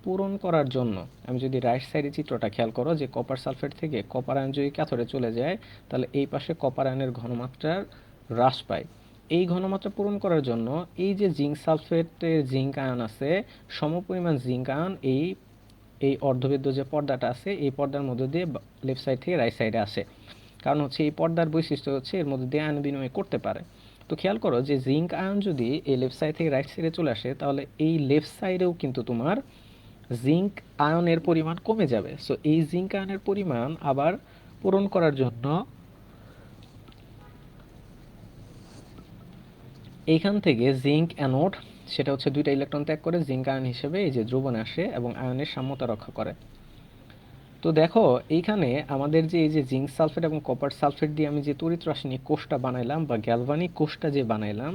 পূরণ করার জন্য, আমি যদি রাইট সাইডে চিত্রটা খেয়াল করো যে কপার সালফেট থেকে কপার আয়ন যদি ক্যাথোডে চলে যায়, তাহলে এই পাশে কপার আয়নের ঘনমাত্রার হ্রাস পায়। এই ঘনমাত্রা পূরণ করার জন্য এই যে জিঙ্ক সালফেটের জিঙ্ক আয়ন আছে, সমপরিমাণ জিঙ্ক আয়ন এই এই অর্ধবেদ্য যে পর্দাটা আছে এই পর্দার মধ্যে দিয়ে লেফট সাইড থেকে রাইট সাইডে আসে। কারণ হচ্ছে এই পর্দার বৈশিষ্ট্য হচ্ছে এর মধ্যে দিয়ে আয়ন বিনিময় করতে পারে। তো খেয়াল করো যে জিঙ্ক আয়ন যদি এই লেফট সাইড থেকে রাইট সাইডে চলে আসে, তাহলে এই লেফট সাইডেও কিন্তু তোমার জিঙ্ক আয়নের পরিমাণ কমে যাবে। সো এই জিঙ্ক আয়নের পরিমাণ আবার পূরণ করার জন্য এইখান থেকে জিঙ্ক অ্যানোড সেটা হচ্ছে দুইটা ইলেকট্রন ত্যাগ করে জিঙ্ক আয়ন হিসেবে এই যে দ্রবণে আসে এবং আয়নের সাম্যতা রক্ষা করে। তো দেখো এইখানে আমাদের যে এই যে জিঙ্ক সালফেট এবং কপার সালফেট দিয়ে আমি যে তড়িৎ রাসায়নিক কোষটা বানাইলাম বা গ্যালভানিক কোষটা যে বানাইলাম,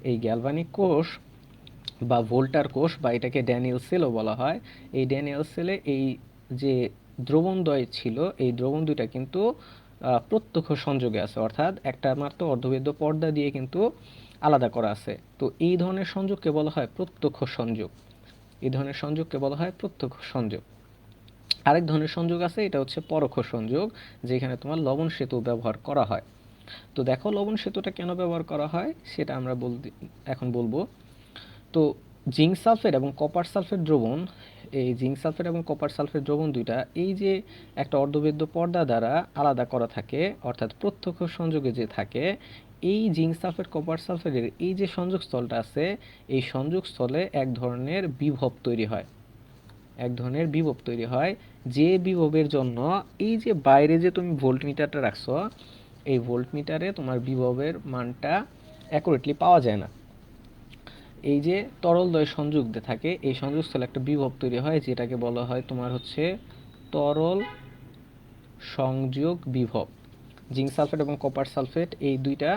এই গ্যালভানিক কোষ বা ভোল্টার কোষ বা এটাকে ড্যানিয়েল সেলও বলা হয়, এই ড্যানিয়েল সেলে এই যে দ্রবণদ্বয় ছিল, এই দ্রবণ দুইটা কিন্তু প্রত্যক্ষ সংযোগে আছে, অর্থাৎ একটা মাত্র অর্ধবেদ্য পর্দা দিয়ে কিন্তু আলাদা করা আছে। তো এই ধরনের সংযোগকে বলা হয় প্রত্যক্ষ সংযোগ, এই ধরনের সংযোগকে বলা হয় প্রত্যক্ষ সংযোগ। আরেক ধরনের সংযোগ আছে, এটা হচ্ছে পরোক্ষ সংযোগ, যেখানে তোমার লবণ সেতু ব্যবহার করা হয়। তো দেখো লবণ সেতুটা কেন ব্যবহার করা হয় সেটা আমরা এখন বলবো। তো জিঙ্ক সালফেট এবং কপার সালফেট দ্রবণ, এই জিঙ্ক সালফেট এবং কপার সালফেট দ্রবণ দুইটা এই যে একটা অর্ধবেদ্য পর্দা দ্বারা আলাদা করা থাকে, অর্থাৎ প্রত্যক্ষ সংযোগে যে থাকে, এই জিঙ্ক সালফেট কপার সালফেটের এই যে সংযোগস্থলটা আছে, এই সংযোগস্থলে এক ধরনের বিভব তৈরি হয়, এক ধরনের বিভব তৈরি হয়, যে বিভবের জন্য এই যে বাইরে যে তুমি ভোল্টমিটারটা রাখছো, এই ভোল্টমিটারে তোমার বিভবের মানটা অ্যাকুরেটলি পাওয়া যায় না। এই যে তরল দ্বয় সংযোগ দিয়ে থাকে, এই সংযোগস্থলে একটা বিভব তৈরি হয়, যেটাকে বলা হয় তোমার হচ্ছে তরল সংযোগ বিভব। জিঙ্ক সালফেট এবং কপার সালফেট এই দুইটা,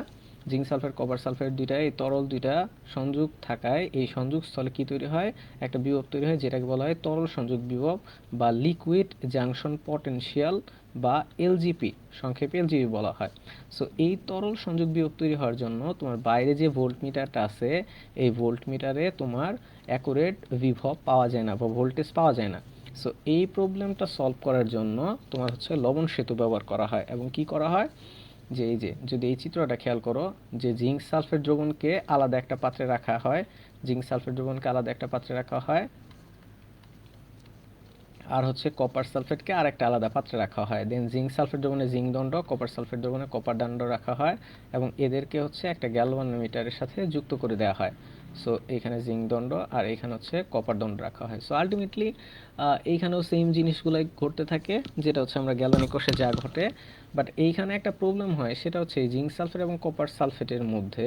জিঙ্ক সালফেট কপার সালফেট দুইটা এই তরল দুইটা সংযোগ থাকায় এই সংযোগস্থলে কি তৈরি হয়, একটা বিভব তৈরি হয়, যেটাকে বলা হয় তরল সংযোগ বিভব বা লিকুইড জাংশন পটেনশিয়াল বা এলজিপি, সংক্ষেপে এলজিপি বলা হয়। সো এই তরল সংযোগ বিভব তৈরি হওয়ার জন্য তোমার বাইরে যে ভোল্টমিটারটা আছে, এই ভোল্টমিটারে তোমার অ্যাকুরেট বিভব পাওয়া যায় না বা ভোল্টেজ পাওয়া যায় না। সো এই প্রবলেমটা সলভ করার জন্য তোমার হচ্ছে লবণ সেতু ব্যবহার করা হয়। এবং কি করা হয়, যে এই যে যদি এই চিত্রটা খেয়াল করো, যে জিঙ্ক সালফেট দ্রবণকে আলাদা একটা পাত্রে রাখা হয়, জিঙ্ক সালফেট দ্রবণকে আলাদা একটা পাত্রে রাখা হয়, আর হচ্ছে কপার সালফেটকে আর একটা আলাদা পাত্রে রাখা হয়। দেন জিঙ্ক সালফেট দ্রবণে জিঙ্ক দণ্ড, কপার সালফেট দ্রবণে কপার দণ্ড রাখা হয় এবং এদেরকে হচ্ছে একটা গ্যালভানোমিটারের সাথে যুক্ত করে দেওয়া হয়। সো এইখানে জিঙ্ক দণ্ড আর এইখানে হচ্ছে কপার দণ্ড রাখা হয়। সো আলটিমেটলি এইখানেও সেম জিনিসগুলোই ঘটতে থাকে, যেটা হচ্ছে আমরা গ্যালভানিক কোষে যা ঘটে। বাট এইখানে একটা প্রবলেম হয়, সেটা হচ্ছে এই জিঙ্ক সালফেট এবং কপার সালফেটের মধ্যে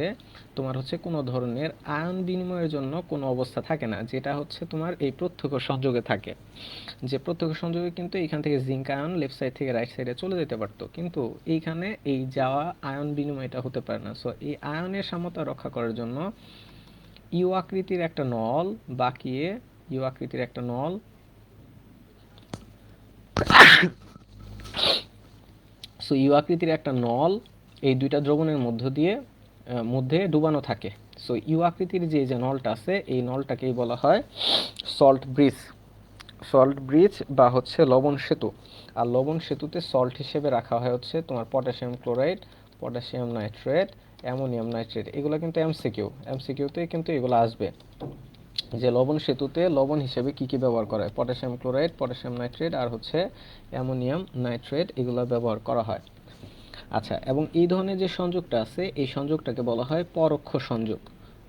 তোমার হচ্ছে কোনো ধরনের আয়ন বিনিময়ের জন্য কোনো অবস্থা থাকে না, যেটা হচ্ছে তোমার এই প্রত্যক্ষ সংযোগে থাকে। যে প্রত্যক্ষ সংযোগে কিন্তু এইখান থেকে জিঙ্ক আয়ন লেফট সাইড থেকে রাইট সাইডে চলে যেতে পারতো, কিন্তু এইখানে এই যাওয়া আয়ন বিনিময়টা হতে পারে না। সো এই আয়নের সাম্যতা রক্ষা করার জন্য ইউ আকৃতির একটা নল বাঁকিয়ে, ইউ আকৃতির একটা নল, সো ইউ আকৃতির একটা নল এই দুইটা দ্রবণের মধ্যে ডুবানো থাকে। সো ইউ আকৃতির যে নলটা আছে, এই নলটাকেই বলা হয় সল্ট ব্রিজ, সল্ট ব্রিজ বা হচ্ছে লবণ সেতু। আর লবণ সেতুতে সল্ট হিসেবে রাখা হয় হচ্ছে তোমার potassium chloride, potassium nitrate, ammonium nitrate. এগুলো কিন্তু এমসিকিউতে কিন্তু এগুলো আসবে, যে লবণ সেতুতে লবণ হিসেবে কি কি ব্যবহার করা হয়, পটাশিয়াম ক্লোরাইড, পটাশিয়াম নাইট্রেট আর হচ্ছে অ্যামোনিয়াম নাইট্রেট, এগুলো ব্যবহার করা হয়। আচ্ছা, এবং এই ধরনের যে সংযোগটা আছে, এই সংযোগটাকে বলা হয় পরোক্ষ সংযোগ।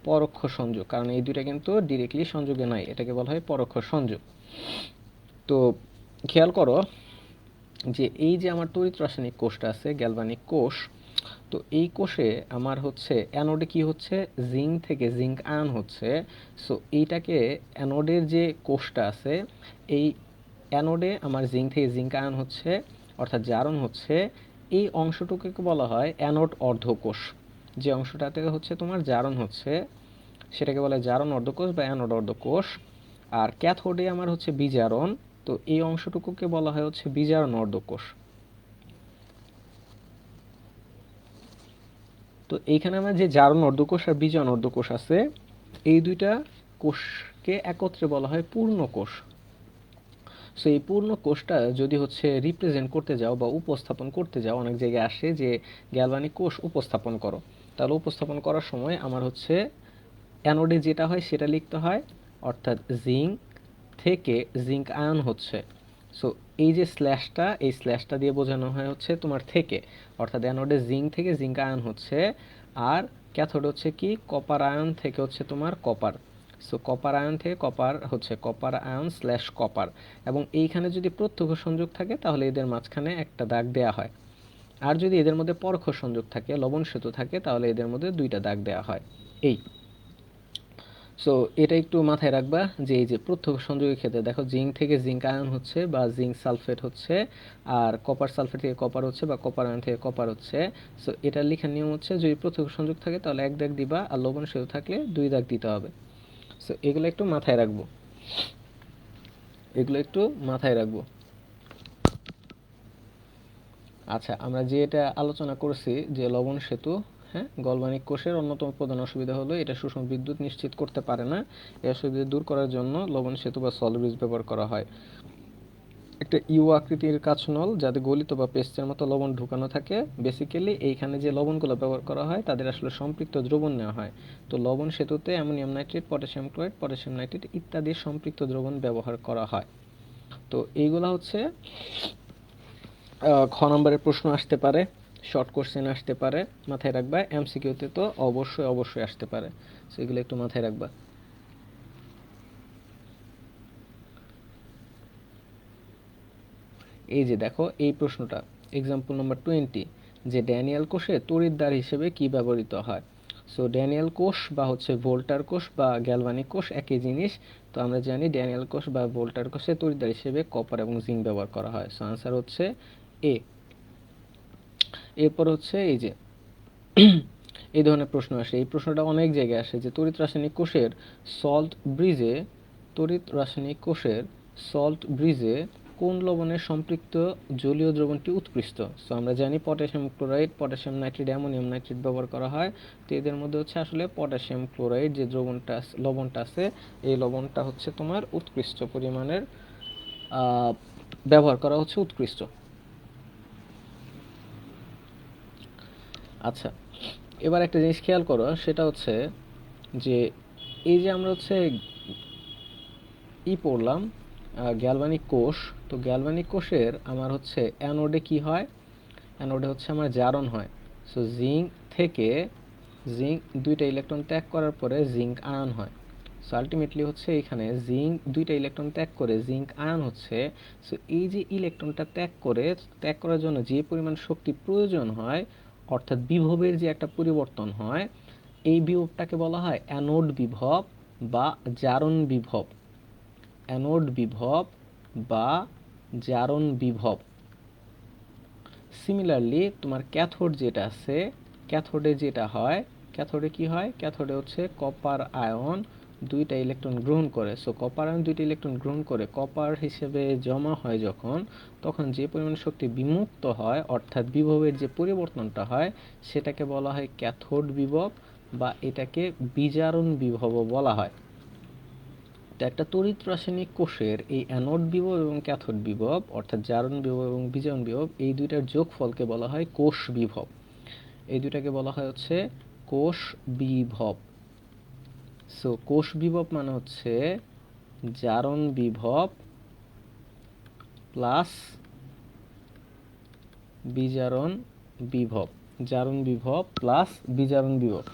পরোক্ষ সংযোগ, কারণ এই দুইটা কিন্তু ডিরেক্টলি সংযোগে নাই, এটাকে বলা হয় পরোক্ষ সংযোগ। তো খেয়াল করো যে এই যে আমার তড়িৎ রাসায়নিক কোষটা আছে, গ্যালভানিক কোষ, তো এই কোষে আমার হচ্ছে অ্যানোডে কি হচ্ছে, জিঙ্ক থেকে জিঙ্ক আয়ন হচ্ছে। সো এইটাকে অ্যানোডের যে কোষটা আছে, এই অ্যানোডে আমার জিঙ্ক থেকে জিঙ্ক আয়ন হচ্ছে, অর্থাৎ জারণ হচ্ছে, এই অংশটুকুকে বলা হয় অ্যানোড অর্ধকোষ। যে অংশটাতে হচ্ছে তোমার জারণ হচ্ছে, সেটাকে বলা হয় জারণ অর্ধকোষ বা অ্যানোড অর্ধকোষ। আর ক্যাথোডে আমার হচ্ছে বিজারণ, তো এই অংশটুকুকে বলা হয় হচ্ছে বিজারণ অর্ধকোষ। তো এইখানে আমার যে জারণ অর্ধকোষ আর বিজারণ অর্ধকোষ আছে, এই দুইটা কোষকে একত্রে বলা হয় পূর্ণ কোষ। সো এই পূর্ণ কোষটা যদি হচ্ছে রিপ্রেজেন্ট করতে যাও বা উপস্থাপন করতে যাও, অনেক জায়গায় আসে যে গ্যালভানিক কোষ উপস্থাপন করো, তাহলে উপস্থাপন করার সময় আমার হচ্ছে অ্যানোডে যেটা হয় সেটা লিখতে হয়, অর্থাৎ জিঙ্ক থেকে জিঙ্ক আয়ন হচ্ছে। সো এই যে স্ল্যাশটা, এই স্ল্যাশটা দিয়ে বোঝানো হয় হচ্ছে তোমার থেকে, অর্থাৎ অ্যানোডে জিঙ্ক থেকে জিঙ্ক আয়ন হচ্ছে, আর ক্যাথোড হচ্ছে কি কপার আয়ন থেকে হচ্ছে তোমার কপার। সো কপার আয়ন থেকে কপার হচ্ছে কপার আয়ন স্ল্যাশ কপার। এবং এইখানে যদি প্রত্যক্ষ সংযোগ থাকে তাহলে এদের মাঝখানে একটা দাগ দেয়া হয়, আর যদি এদের মধ্যে পরোক্ষ সংযোগ থাকে, লবণ সেতু থাকে, তাহলে এদের মধ্যে দুইটা দাগ দেয়া হয়। এই সো এটা একটু মাথায় রাখবা, যে এই যে প্রত্যক্ষ সংযোগের ক্ষেত্রে দেখো জিঙ্ক থেকে জিঙ্ক আয়ন হচ্ছে বা জিঙ্ক সালফেট হচ্ছে, আর কপার সালফেট থেকে কপার হচ্ছে বা কপার আয়ন থেকে কপার হচ্ছে। সো এটা লেখার নিয়ম হচ্ছে, যদি প্রত্যক্ষ সংযোগ থাকে তাহলে এক দাগ দিবা, আর লবণ সেতু থাকলে দুই দাগ দিতে হবে। সো এগুলো একটু মাথায় রাখবো, এগুলো একটু মাথায় রাখবো। আচ্ছা, আমরা যে এটা আলোচনা করেছি যে লবণ সেতু, হ্যাঁ, গলবানিক কোষের অন্যতম প্রধান অসুবিধা হলো এটা সুষম বিদ্যুৎ নিশ্চিত করতে পারে না। এই অসুবিধা দূর করার জন্য লবণ সেতু বা সল্ট ব্রিজ ব্যবহার করা হয়। একটা ইউ আকৃতির কাঁচনল যাতে গলিত বা পেস্টের মতো লবণ ঢুকানো থাকে। বেসিক্যালি এইখানে যে লবণগুলো ব্যবহার করা হয় তাদের আসলে সম্পৃক্ত দ্রবণ নেওয়া হয়। তো লবণ সেতুতে ammonium nitrate, potassium chloride, potassium nitrate ইত্যাদি সম্পৃক্ত দ্রবণ ব্যবহার করা হয়। তো এইগুলা হচ্ছে খ নম্বরের প্রশ্ন আসতে পারে, শর্ট কোশ্চেন আসতে পারে, মাথায় রাখবা। এমসিকিউতে তো অবশ্যই অবশ্যই আসতে পারে, সেগুলো একটু মাথায় রাখবা। এই যে দেখো এই প্রশ্নটা, এক্সাম্পল নাম্বার 20, যে ড্যানিয়েল কোষে তড়িৎদ্বার হিসেবে কি ব্যবহৃত হয়। সো ড্যানিয়েল কোষ বা হচ্ছে ভোল্টার কোষ বা গ্যালভানিক কোষ একই জিনিস। তো আমরা জানি ড্যানিয়েল কোষ বা ভোল্টার কোষে তড়িৎদ্বার হিসেবে কপার এবং জিঙ্ক ব্যবহার করা হয়। সো আনসার হচ্ছে এ। এরপর হচ্ছে এই যে এই ধরনের প্রশ্ন আসে, এই প্রশ্নটা অনেক জায়গায় আসে যে তড়িৎ রাসায়নিক কোষের সল্ট ব্রিজে, তড়িৎ রাসায়নিক কোষের সল্ট ব্রিজে কোন লবণের সম্পৃক্ত জলীয় দ্রবণটি উৎকৃষ্ট। সো আমরা জানি potassium chloride, potassium nitrate, ammonium nitrate ব্যবহার করা হয়। তো এদের মধ্যে হচ্ছে আসলে পটাশিয়াম ক্লোরাইড যে দ্রবণটা লবণটা আছে, এই লবণটা হচ্ছে তোমার উৎকৃষ্ট পরিমাণের ব্যবহার করা হচ্ছে উৎকৃষ্ট। আচ্ছা, এবার একটা জিনিস খেয়াল করো, সেটা হচ্ছে যে এই যে আমরা হচ্ছে পড়লাম গ্যালভানিক কোষ। তো গ্যালভানিক কোষের আমার হচ্ছে অ্যানোডে কি হয়, অ্যানোডে হচ্ছে আমার জারণ হয়। সো জিঙ্ক থেকে জিঙ্ক দুইটা ইলেকট্রন ত্যাগ করার পরে জিঙ্ক আয়ন হয়। সো আলটিমেটলি হচ্ছে এখানে জিঙ্ক দুইটা ইলেকট্রন ত্যাগ করে জিঙ্ক আয়ন হচ্ছে। সো এই যে ইলেকট্রনটা ত্যাগ করার জন্য যে পরিমাণ শক্তি প্রয়োজন হয়, অর্থাৎ বিভবের যে একটা পরিবর্তন হয়, এই বিভবটাকে বলা হয় অ্যানোড বিভব বা জারণ বিভব। অ্যানোড বিভব বা জারণ বিভব। সিমিলারলি তোমার ক্যাথোড যেটা আছে, ক্যাথোডে যেটা হয়, ক্যাথোডে কি হয়, ক্যাথোডে হচ্ছে কপার আয়ন দুইটা ইলেকট্রন গ্রহণ করে। সো কপার আয়ন দুইটা ইলেকট্রন গ্রহণ করে কপার হিসেবে জমা হয় যখন, তখন যে পরিমাণ শক্তি বিমুক্ত হয়, অর্থাৎ বিভবের যে পরিবর্তনটা হয়, সেটাকে বলা হয় ক্যাথোড বিভব বা এটাকে বিজারণ বিভবও বলা হয়। তো একটা তড়িৎ রাসায়নিক কোষের এই অ্যানোড বিভব এবং ক্যাথোড বিভব, অর্থাৎ জারণ বিভব এবং বিজারণ বিভব, এই দুইটার যোগফলকে বলা হয় কোষ বিভব। এই দুইটাকে বলা হয় হচ্ছে কোষ বিভব। সো কোষ বিভব মানে হচ্ছে জারণ বিভব প্লাস বিজারণ বিভব, জারণ বিভব প্লাস বিজারণ বিভব।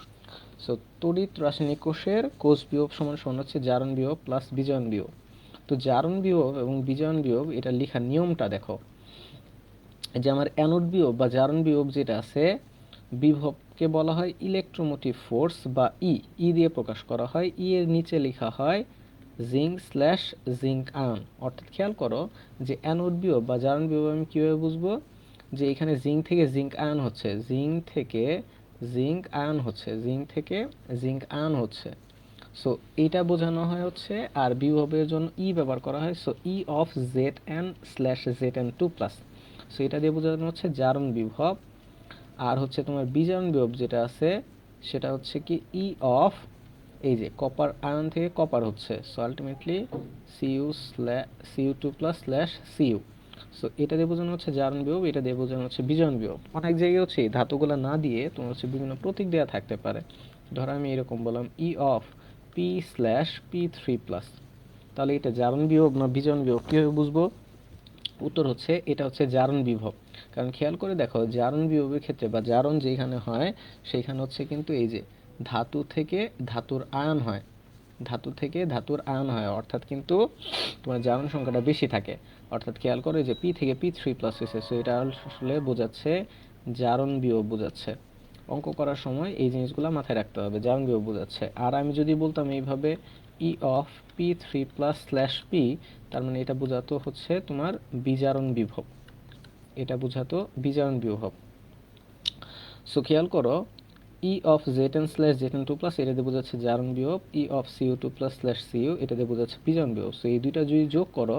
সো তড়িৎ রাসায়নিক কোষের কোষ বিভব সমান সমান হচ্ছে জারণ বিভব প্লাস বিজারণ বিভব। তো জারণ বিভব এবং বিজারণ বিভব এটা লেখার নিয়মটা দেখো, যে আমার অ্যানোড বিভব বা জারণ বিভব যেটা আছে, বিভবকে বলা হয় ইলেকট্রোমোটিভ ফোর্স বা ই দিয়ে প্রকাশ করা হয়। এর নিচে লেখা হয় জিঙ্ক স্ল্যাশ জিঙ্ক আয়ন। অর্থাৎ খেয়াল করো যে অ্যানোড বিভব বা জারণ বিভব আমি কীভাবে বুঝবো, যে এখানে জিঙ্ক থেকে জিঙ্ক আয়ন হচ্ছে, জিঙ্ক থেকে জিঙ্ক আয়ন হচ্ছে, জিঙ্ক থেকে জিঙ্ক আয়ন হচ্ছে। সো এইটা বোঝানো হয় হচ্ছে, আর বিভবের জন্য ব্যবহার করা হয়। So of Z N slash Z N two plus. So এটা দিয়ে বোঝানো হচ্ছে জারণ বিভব। আর হচ্ছে তোমার বিজারণ বিভব যেটা আছে, সেটা হচ্ছে কি অফ, এই যে কপার আয়ন থেকে কপার হচ্ছে, so ultimately CU two plus slash CU. So এটা দিয়ে বোঝানো হচ্ছে জারণ বিভব, এটা দিয়ে বোঝানো হচ্ছে বিজারণ বিভব। অনেক জায়গায় হচ্ছে এই ধাতুগুলো না দিয়ে তোমার হচ্ছে বিভিন্ন প্রতীক দেওয়া থাকতে পারে। ধরো আমি এরকম বললাম of P slash P three plus, তাহলে এটা জারণ বিভব না বিজারণ বিভব কীভাবে বুঝবো? উত্তর হচ্ছে এটা হচ্ছে জারণ বিভব। কারণ খেয়াল করে দেখো, জারণ বিভবের ক্ষেত্রে বা জারণ যেখানে হয় সেইখানে হচ্ছে কিন্তু এই যে ধাতু থেকে ধাতুর আয়ন হয়, ধাতু থেকে ধাতুর আয়ন হয়, অর্থাৎ কিন্তু তোমার জারণ সংখ্যাটা বেশি থাকে। অর্থাৎ খেয়াল করে যে পি থেকে পি থ্রি প্লাস হয়েছে, সো এটা আসলে বোঝাচ্ছে জারণ বিভব বোঝাচ্ছে। অঙ্ক করার সময় এই জিনিসগুলো মাথায় রাখতে হবে, জারণ বিভব বোঝাচ্ছে। আর আমি যদি বলতাম এইভাবে of P three plus slash P, তার মানে এটা বোঝাতো হচ্ছে তোমার বিজারণ বিভব, এটা বোঝাতো বিজারণ বিভব। সো খেয়াল করো of Z N slash Z N two plus, এটা দিয়ে বোঝাচ্ছে জারণ বিভব। Of CU two plus slash CU, এটা দিয়ে বোঝাচ্ছে বিজারণ বিভব। সো এই দুইটা যদি যোগ করো,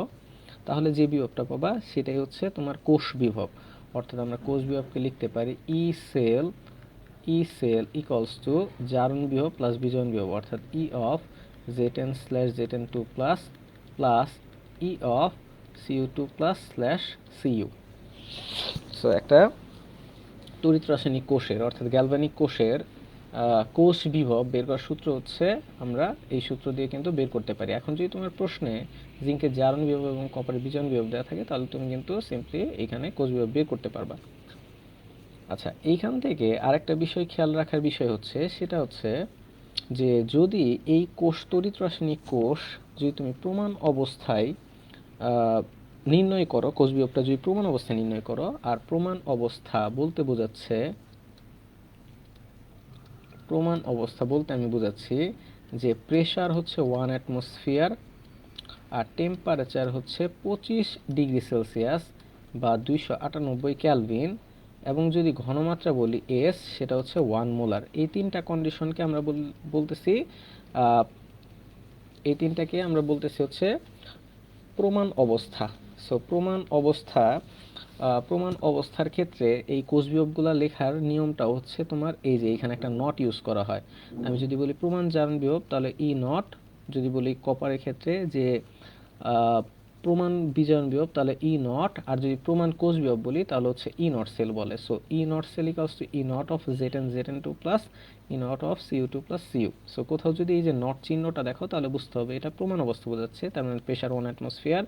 তাহলে যে বিভবটা পাবা সেটাই হচ্ছে তোমার কোষ বিভব। অর্থাৎ আমরা কোষ বিভবকে লিখতে পারি সেল ইকুয়ালস টু জারণ বিভব প্লাস বিজারণ বিভব, অর্থাৎ of Z N slash Z N two plus plus of Cu2+/Cu। So একটা তড়িৎ রাসায়নিক কোষের অর্থাৎ গ্যালভানিক কোষের কোষ বিভব বের করার সূত্র হচ্ছে আমরা এই সূত্র দিয়ে কিন্তু বের করতে পারি। এখন যদি তোমার প্রশ্নে জিঙ্কের জারণ বিভব এবং কপারের বিজারণ বিভব দেওয়া থাকে তাহলে তুমি কিন্তু সিম্পলি এখানে কোষ বিভব বের করতে পারবা। আচ্ছা, এইখান থেকে আরেকটা বিষয় খেয়াল রাখার বিষয় হচ্ছে সেটা হচ্ছে যে যদি এই কোষ তড়িৎ রাসায়নিক কোষ যদি তুমি প্রমাণ অবস্থায় নির্ণয় করো, কোষ বিভবটা যদি প্রমাণ অবস্থায় নির্ণয় করো, আর প্রমাণ অবস্থা বলতে বোঝাচ্ছে, প্রমাণ অবস্থা বলতে আমি বোঝাচ্ছি যে প্রেসার হচ্ছে 1 অ্যাটমসফিয়ার আর টেম্পারেচার হচ্ছে 25°C বা 298 কেলভিন, এবং যদি ঘনমাত্রা বলি এস সেটা হচ্ছে 1 মোলার। এই তিনটা কন্ডিশনকে আমরা বলতেছি এই তিনটাকে আমরা বলতেছি হচ্ছে প্রমাণ অবস্থা। সো প্রমাণ অবস্থার ক্ষেত্রে এই কোষ বিভবগুলো লেখার নিয়মটা হচ্ছে তোমার এই যে এখানে একটা নট ইউজ করা হয়। আমি যদি বলি প্রমাণ জারণ বিভব তাহলে ই নট, যদি বলি কপারের ক্ষেত্রে যে প্রমাণ বিজারণ বিভব তাহলে ই নট, আর যদি প্রমাণ কোষ বিভব বলি তাহলে হচ্ছে ই নট সেল বলে। So E naught cell equals to E naught of Zn2 plus E naught of Cu2 plus Cu। So কোথাও যদি এই যে নট চিহ্নটা দেখো তাহলে বুঝতে হবে এটা প্রমাণ অবস্থা বোঝাচ্ছে। তার মানে প্রেশার 1 অ্যাটমসফিয়ার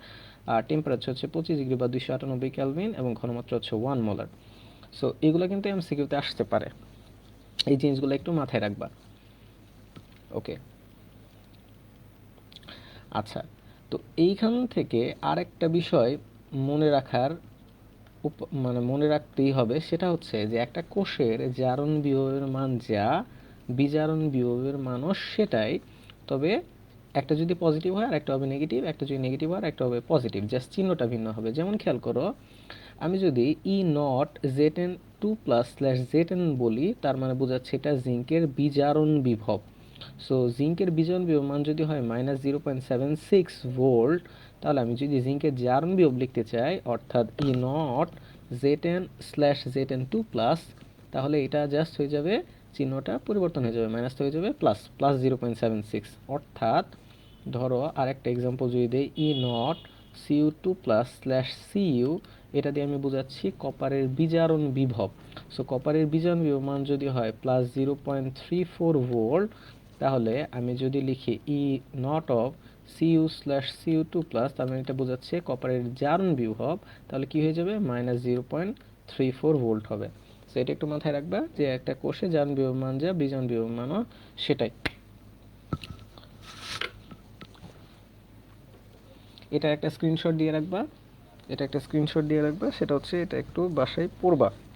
আর টেম্পারেচার হচ্ছে 25 ডিগ্রি বা 298 কেলভিন এবং ঘনমাত্রা হচ্ছে 1 মোলার। সো এগুলো কিন্তু এমসিকিউতে আসতে পারে, এই জিনিসগুলো একটু মাথায় রাখবা। ওকে, আচ্ছা, তো এইখান থেকে আরেকটা বিষয় মনে রাখার মনে রাখতেই হবে সেটা হচ্ছে যে একটা কোষের জারণ বিভবের মান যা বিজারণ বিভবের মানও সেটাই, তবে একটা যদি পজিটিভ হয় আর একটা হবে নেগেটিভ, একটা যদি নেগেটিভ হয় আর একটা হবে পজিটিভ, জাস্ট চিহ্নটা ভিন্ন হবে। যেমন খেয়াল করো, আমি যদি ই নট Zn2+/Zn বলি তার মানে বোঝাচ্ছে এটা জিঙ্কের বিজারণ বিভব। সো জিঙ্কের বিজারণ বিভব মান যদি হয় -0.76 ভোল্ট, তাহলে আমি যদি জিঙ্কের জারণ বিভব লিখতে চাই অর্থাৎ ই নট Zn/Zn2+, তাহলে এটা জাস্ট হয়ে যাবে, চিহ্নটা পরিবর্তন হয়ে যাবে, মাইনাস হয়ে যাবে প্লাস 0.76। অর্থাৎ ধরো আরেকটা এক্সাম্পল যদি দেই, ই নট Cu2+/Cu, এটা দিয়ে আমি বোঝাচ্ছি কপারের বিজারণ বিভব। সো কপারের বিজারণ বিভব মান যদি হয় +0.34 ভোল্ট, তাহলে আমি যদি লিখি ই নট অফ Cu/Cu2+, তার মানে এটা বোঝাচ্ছে কপারের জারণ বিভব, তাহলে কি হয়ে যাবে -0.34 ভোল্ট হবে। সো এটা একটু মাথায় রাখবা যে একটা কোষে জারণ বিভব মান যা বিজারণ বিভব মানও সেটাই। এটা একটা স্ক্রিনশট দিয়ে রাখবা, সেটা হচ্ছে এটা একটু বাসায় পড়বা।